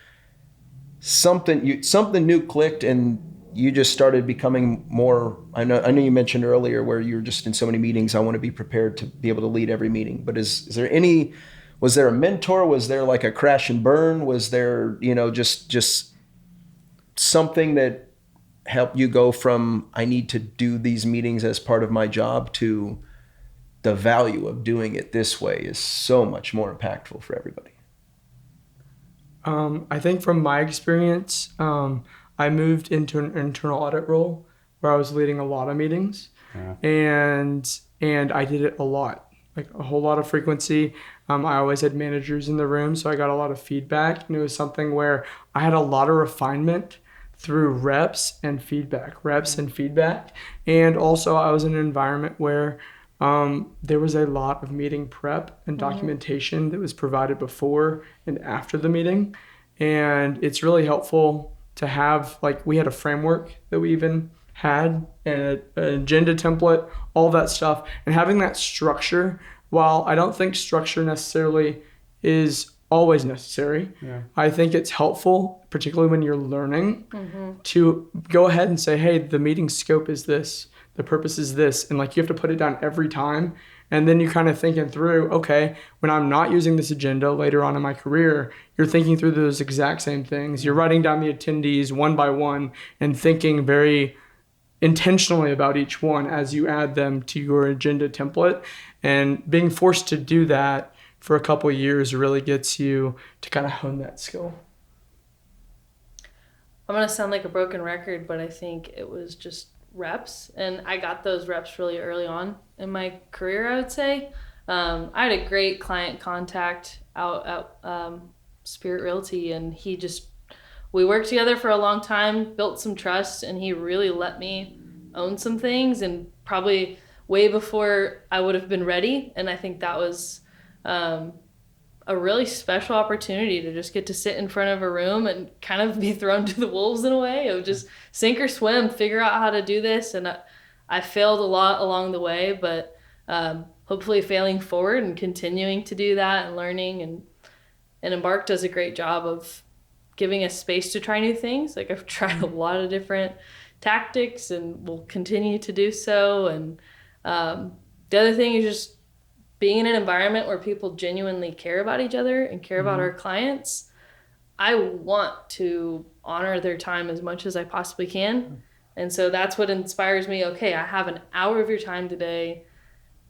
A: something new clicked and you just started becoming more, I know you mentioned earlier where you're just in so many meetings, I want to be prepared to be able to lead every meeting, but was there a mentor? Was there like a crash and burn? Was there, just something that helped you go from, I need to do these meetings as part of my job, to the value of doing it this way is so much more impactful for everybody?
C: I think from my experience, I moved into an internal audit role where I was leading a lot of meetings, and I did it a lot, like a whole lot of frequency. I always had managers in the room, so I got a lot of feedback, and it was something where I had a lot of refinement through reps and feedback. And also I was in an environment where there was a lot of meeting prep and documentation that was provided before and after the meeting. And it's really helpful to have, like, we had a framework that we even had, and an agenda template, all that stuff. And having that structure, while I don't think structure necessarily is always necessary, I think it's helpful, particularly when you're learning, to go ahead and say, hey, the meeting scope is this, the purpose is this, and like you have to put it down every time. And then you're kind of thinking through, okay, when I'm not using this agenda later on in my career, you're thinking through those exact same things. You're writing down the attendees one by one and thinking very intentionally about each one as you add them to your agenda template. And being forced to do that for a couple of years really gets you to kind of hone that skill.
B: I'm going to sound like a broken record, but I think it was just reps. And I got those reps really early on in my career, I would say. I had a great client contact out at Spirit Realty, and we worked together for a long time, built some trust, and he really let me own some things, and probably way before I would have been ready. And I think that was a really special opportunity to just get to sit in front of a room and kind of be thrown to the wolves in a way of just sink or swim, figure out how to do this. And I failed a lot along the way, but hopefully failing forward and continuing to do that and learning. And Embark does a great job of giving us space to try new things. Like, I've tried a lot of different tactics and will continue to do so. And The other thing is just being in an environment where people genuinely care about each other and care about our clients. I want to honor their time as much as I possibly can. And so that's what inspires me. Okay, I have an hour of your time today.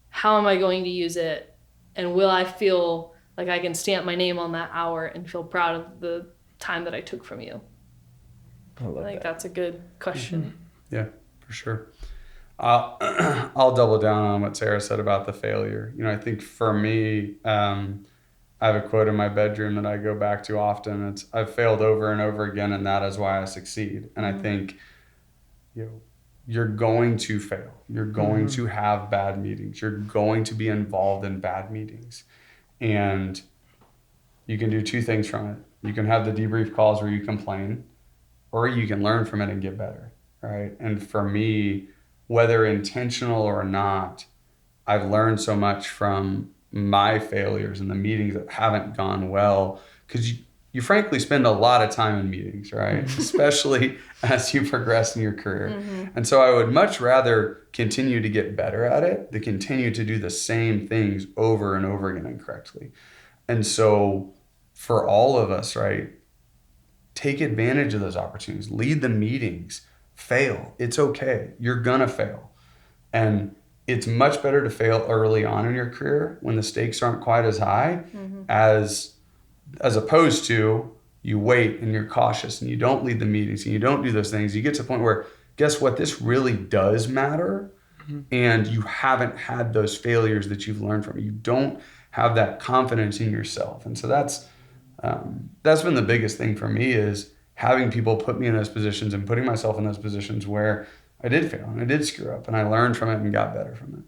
B: How am I going to use it? And will I feel like I can stamp my name on that hour and feel proud of the time that I took from you?
A: I love
B: think
A: that.
B: that's a good question.
D: Yeah, for sure. I'll double down on what Sarah said about the failure. I think for me, I have a quote in my bedroom that I go back to often. It's, I've failed over and over again, and that is why I succeed. And I think, you're going to fail. You're going to have bad meetings. You're going to be involved in bad meetings. And you can do two things from it. You can have the debrief calls where you complain, or you can learn from it and get better, right? And for me, whether intentional or not, I've learned so much from my failures and the meetings that haven't gone well, because you frankly spend a lot of time in meetings, right? Especially as you progress in your career. And so I would much rather continue to get better at it than continue to do the same things over and over again incorrectly. And so for all of us, right, take advantage of those opportunities, lead the meetings, fail. It's okay. You're gonna fail. And it's much better to fail early on in your career when the stakes aren't quite as high as opposed to you wait and you're cautious and you don't lead the meetings and you don't do those things. You get to a point where, guess what? This really does matter. And you haven't had those failures that you've learned from. You don't have that confidence in yourself. And so that's been the biggest thing for me, is having people put me in those positions and putting myself in those positions where I did fail and I did screw up and I learned from it and got better from it.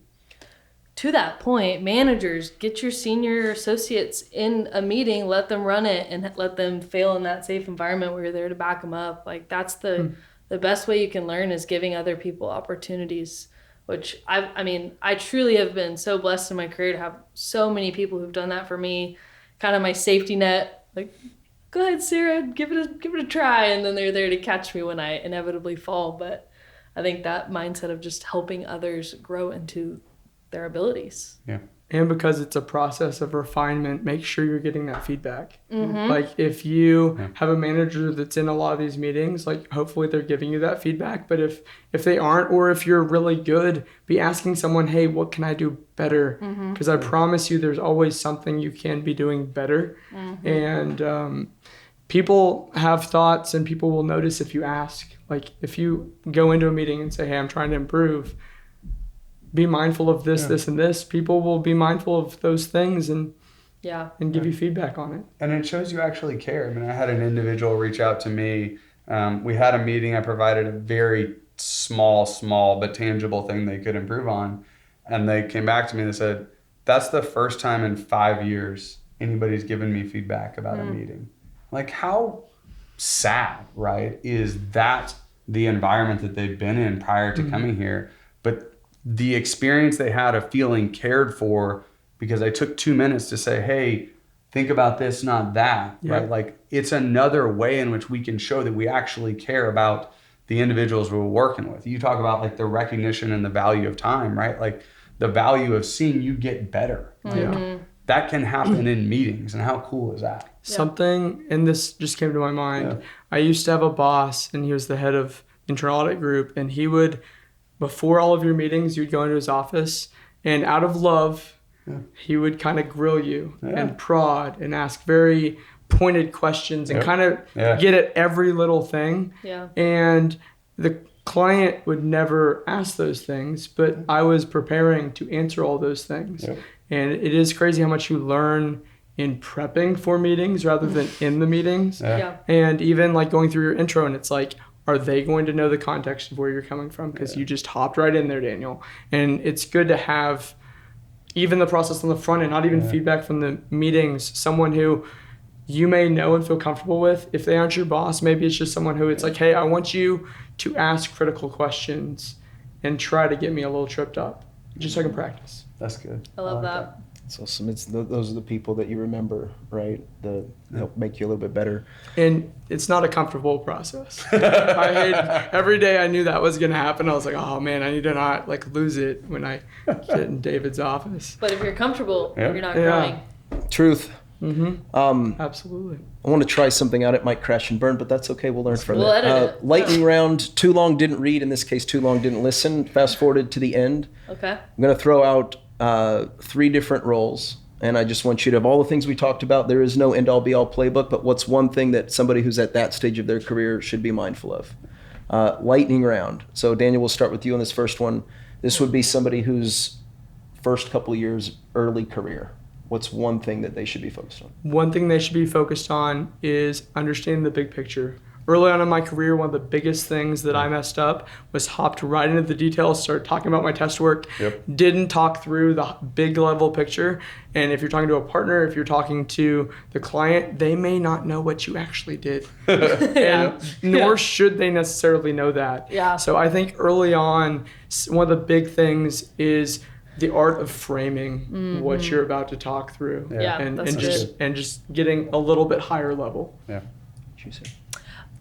B: To that point, managers, get your senior associates in a meeting, let them run it, and let them fail in that safe environment where you're there to back them up. Like, that's the best way you can learn, is giving other people opportunities, which I truly have been so blessed in my career to have so many people who've done that for me, kind of my safety net. Like, go ahead, Sarah, give it a try, and then they're there to catch me when I inevitably fall. But I think that mindset of just helping others grow into their abilities.
D: Yeah.
C: And because it's a process of refinement, make sure you're getting that feedback. Like, if you have a manager that's in a lot of these meetings, like, hopefully they're giving you that feedback. But if they aren't, or if you're really good, be asking someone, hey, what can I do better? Because I promise you there's always something you can be doing better. And people have thoughts, and people will notice if you ask. Like, if you go into a meeting and say, hey, I'm trying to improve, be mindful of this, this, and this. People will be mindful of those things and give you feedback on it.
D: And it shows you actually care. I mean, I had an individual reach out to me. We had a meeting. I provided a very small but tangible thing they could improve on. And they came back to me and they said, that's the first time in 5 years anybody's given me feedback about a meeting. Like, how sad, right, is that the environment that they've been in prior to coming here? But the experience they had of feeling cared for because I took 2 minutes to say, hey, think about this, not that, right? Like, it's another way in which we can show that we actually care about the individuals we're working with. You talk about, like, the recognition and the value of time, right? Like, the value of seeing you get better. That can happen in meetings. And how cool is that?
C: Something, and this just came to my mind. I used to have a boss, and he was the head of internal audit group, and he would, before all of your meetings, you'd go into his office, and out of love, he would kind of grill you and prod and ask very pointed questions and kind of get at every little thing. And the client would never ask those things, but I was preparing to answer all those things. And it is crazy how much you learn in prepping for meetings rather than in the meetings. And even like going through your intro, and it's like, are they going to know the context of where you're coming from? Because you just hopped right in there, Daniel. And it's good to have even the process on the front end, not even feedback from the meetings, someone who you may know and feel comfortable with. If they aren't your boss, maybe it's just someone who it's like, hey, I want you to ask critical questions and try to get me a little tripped up, just so I can practice.
D: That's good.
B: I love that.
A: It's awesome. Those are the people that you remember, right? The help make you a little bit better.
C: And it's not a comfortable process. I hate every day I knew that was going to happen. I was like, oh man, I need to not like lose it when I get in David's office.
B: But if you're comfortable,
D: Yeah.
B: you're not
C: Yeah.
B: growing.
A: Truth.
C: Absolutely.
A: I want to try something out. It might crash and burn, but that's okay. We'll learn from
B: We'll
A: it.
B: edit it.
A: Lightning round. Too long didn't read. In this case, too long didn't listen. Fast forwarded to the end.
B: Okay.
A: I'm going to throw out 3 different roles. And I just want you to have all the things we talked about. There is no end-all be-all playbook, but what's one thing that somebody who's at that stage of their career should be mindful of? Lightning round. So Daniel, we'll start with you on this first one. This would be somebody whose first couple of years, early career. What's one thing that they should be focused on?
C: One thing they should be focused on is understanding the big picture. Early on in my career, one of the biggest things that I messed up was hopped right into the details, started talking about my test work, didn't talk through the big level picture. And if you're talking to a partner, if you're talking to the client, they may not know what you actually did. And nor should they necessarily know that.
B: Yeah.
C: So I think early on, one of the big things is the art of framing what you're about to talk through.
B: Yeah,
C: and
B: that's good.
C: just getting a little bit higher level.
D: Yeah.
A: What you say?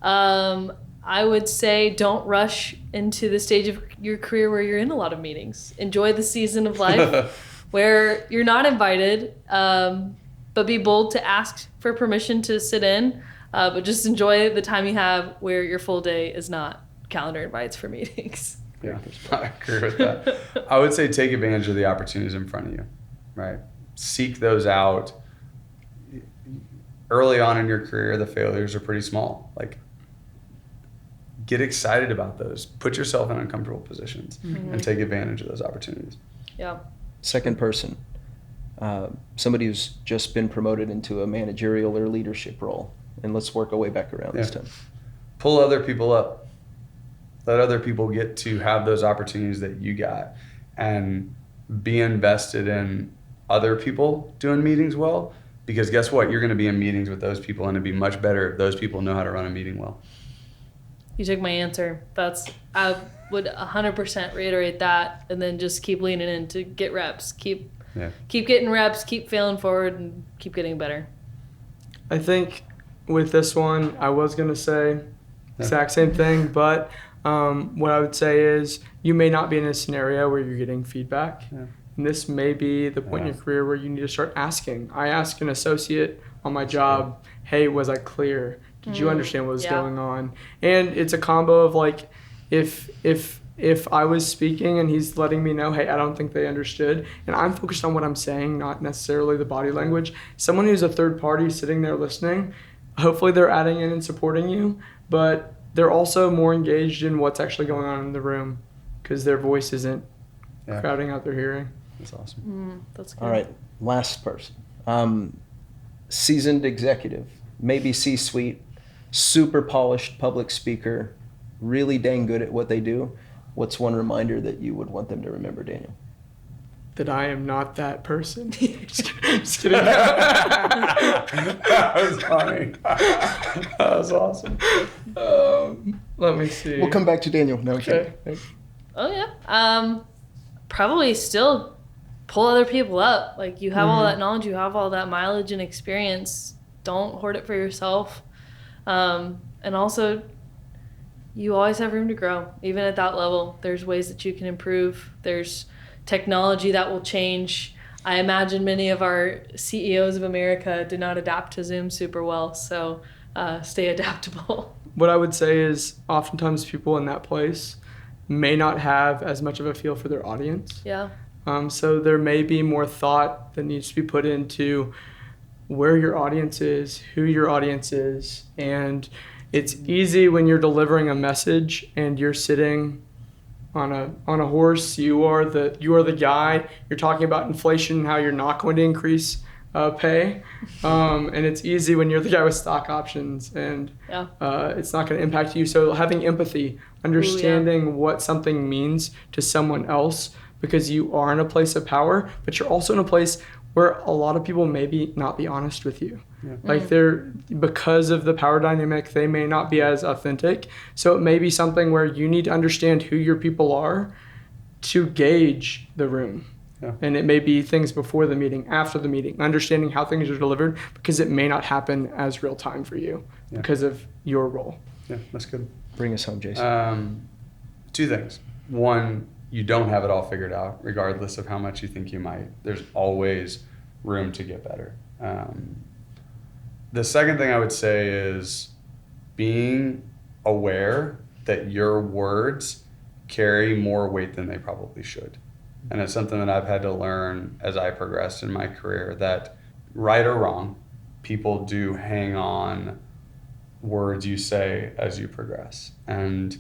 B: I would say don't rush into the stage of your career where you're in a lot of meetings. Enjoy the season of life where you're not invited, but be bold to ask for permission to sit in. But just enjoy the time you have where your full day is not calendar invites for meetings.
D: Yeah, I agree with that. I would say take advantage of the opportunities in front of you, right? Seek those out. Early on in your career, the failures are pretty small. Like, get excited about those. Put yourself in uncomfortable positions and take advantage of those opportunities.
B: Yeah.
A: Second person. Somebody who's just been promoted into a managerial or leadership role. And let's work our way back around this time.
D: Pull other people up. Let other people get to have those opportunities that you got, and be invested in other people doing meetings well, because guess what? You're going to be in meetings with those people, and it'd be much better if those people know how to run a meeting well.
B: You took my answer. I would 100% reiterate that, and then just keep leaning in to get reps. Keep getting reps, keep failing forward, and keep getting better.
C: I think with this one, I was going to say exact same thing, but what I would say is you may not be in a scenario where you're getting feedback.
D: Yeah.
C: And this may be the point in your career where you need to start asking. I asked an associate on my job, hey, was I clear? Did you understand what was going on? And it's a combo of like, if I was speaking and he's letting me know, hey, I don't think they understood, and I'm focused on what I'm saying, not necessarily the body language. Someone who's a third party sitting there listening, hopefully they're adding in and supporting you, but they're also more engaged in what's actually going on in the room because their voice isn't crowding out their hearing.
D: That's awesome.
B: That's good.
A: All right, last person. Seasoned executive, maybe C-suite, super polished public speaker, really dang good at what they do. What's one reminder that you would want them to remember, Daniel?
C: That I am not that person. Just kidding.
D: That was funny. That was awesome.
C: Let me see.
A: We'll come back to Daniel. No,
C: Okay.
B: Oh yeah. Probably still pull other people up. Like you have all that knowledge, you have all that mileage and experience. Don't hoard it for yourself. And also, you always have room to grow. Even at that level, there's ways that you can improve. There's technology that will change. I imagine many of our CEOs of America did not adapt to Zoom super well. So stay adaptable.
C: What I would say is oftentimes people in that place may not have as much of a feel for their audience.
B: Yeah.
C: So there may be more thought that needs to be put into where your audience is, who your audience is. And it's easy when you're delivering a message and you're sitting on a horse. You are the guy. You're talking about inflation and how you're not going to increase pay. And it's easy when you're the guy with stock options and it's not going to impact you. So having empathy, understanding what something means to someone else, because you are in a place of power, but you're also in a place where a lot of people maybe not be honest with you. Yeah. Like because of the power dynamic, they may not be as authentic. So it may be something where you need to understand who your people are to gauge the room.
D: Yeah.
C: And it may be things before the meeting, after the meeting, understanding how things are delivered, because it may not happen as real time for you because of your role.
D: Yeah, that's good.
A: Bring us home, Jason.
D: Two things. One, you don't have it all figured out, regardless of how much you think you might. There's always room to get better. The second thing I would say is being aware that your words carry more weight than they probably should. And it's something that I've had to learn as I progressed in my career, that right or wrong, people do hang on words you say as you progress. And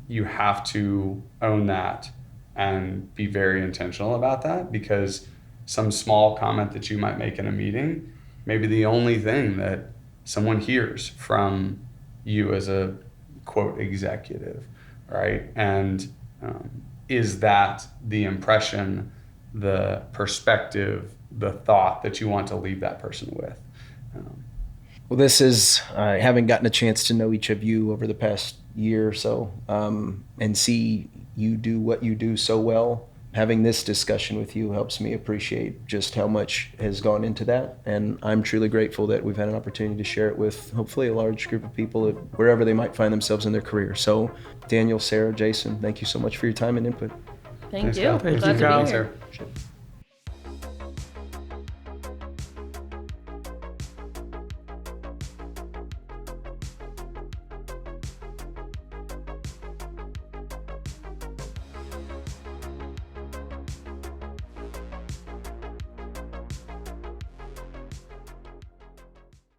D: you have to own that and be very intentional about that, because some small comment that you might make in a meeting may be the only thing that someone hears from you as a quote executive, right? And is that the impression, the perspective, the thought that you want to leave that person with?
A: Well, this is, I haven't gotten a chance to know each of you over the past year or so, and see you do what you do so well. Having this discussion with you helps me appreciate just how much has gone into that. And I'm truly grateful that we've had an opportunity to share it with hopefully a large group of people wherever they might find themselves in their career. So Daniel, Sarah, Jason, thank you so much for your time and input.
B: Thank
D: Thanks,
B: you.
D: Kyle.
C: Thank
B: Glad
C: you,
B: to
C: Kyle.
B: be here.
D: Sarah.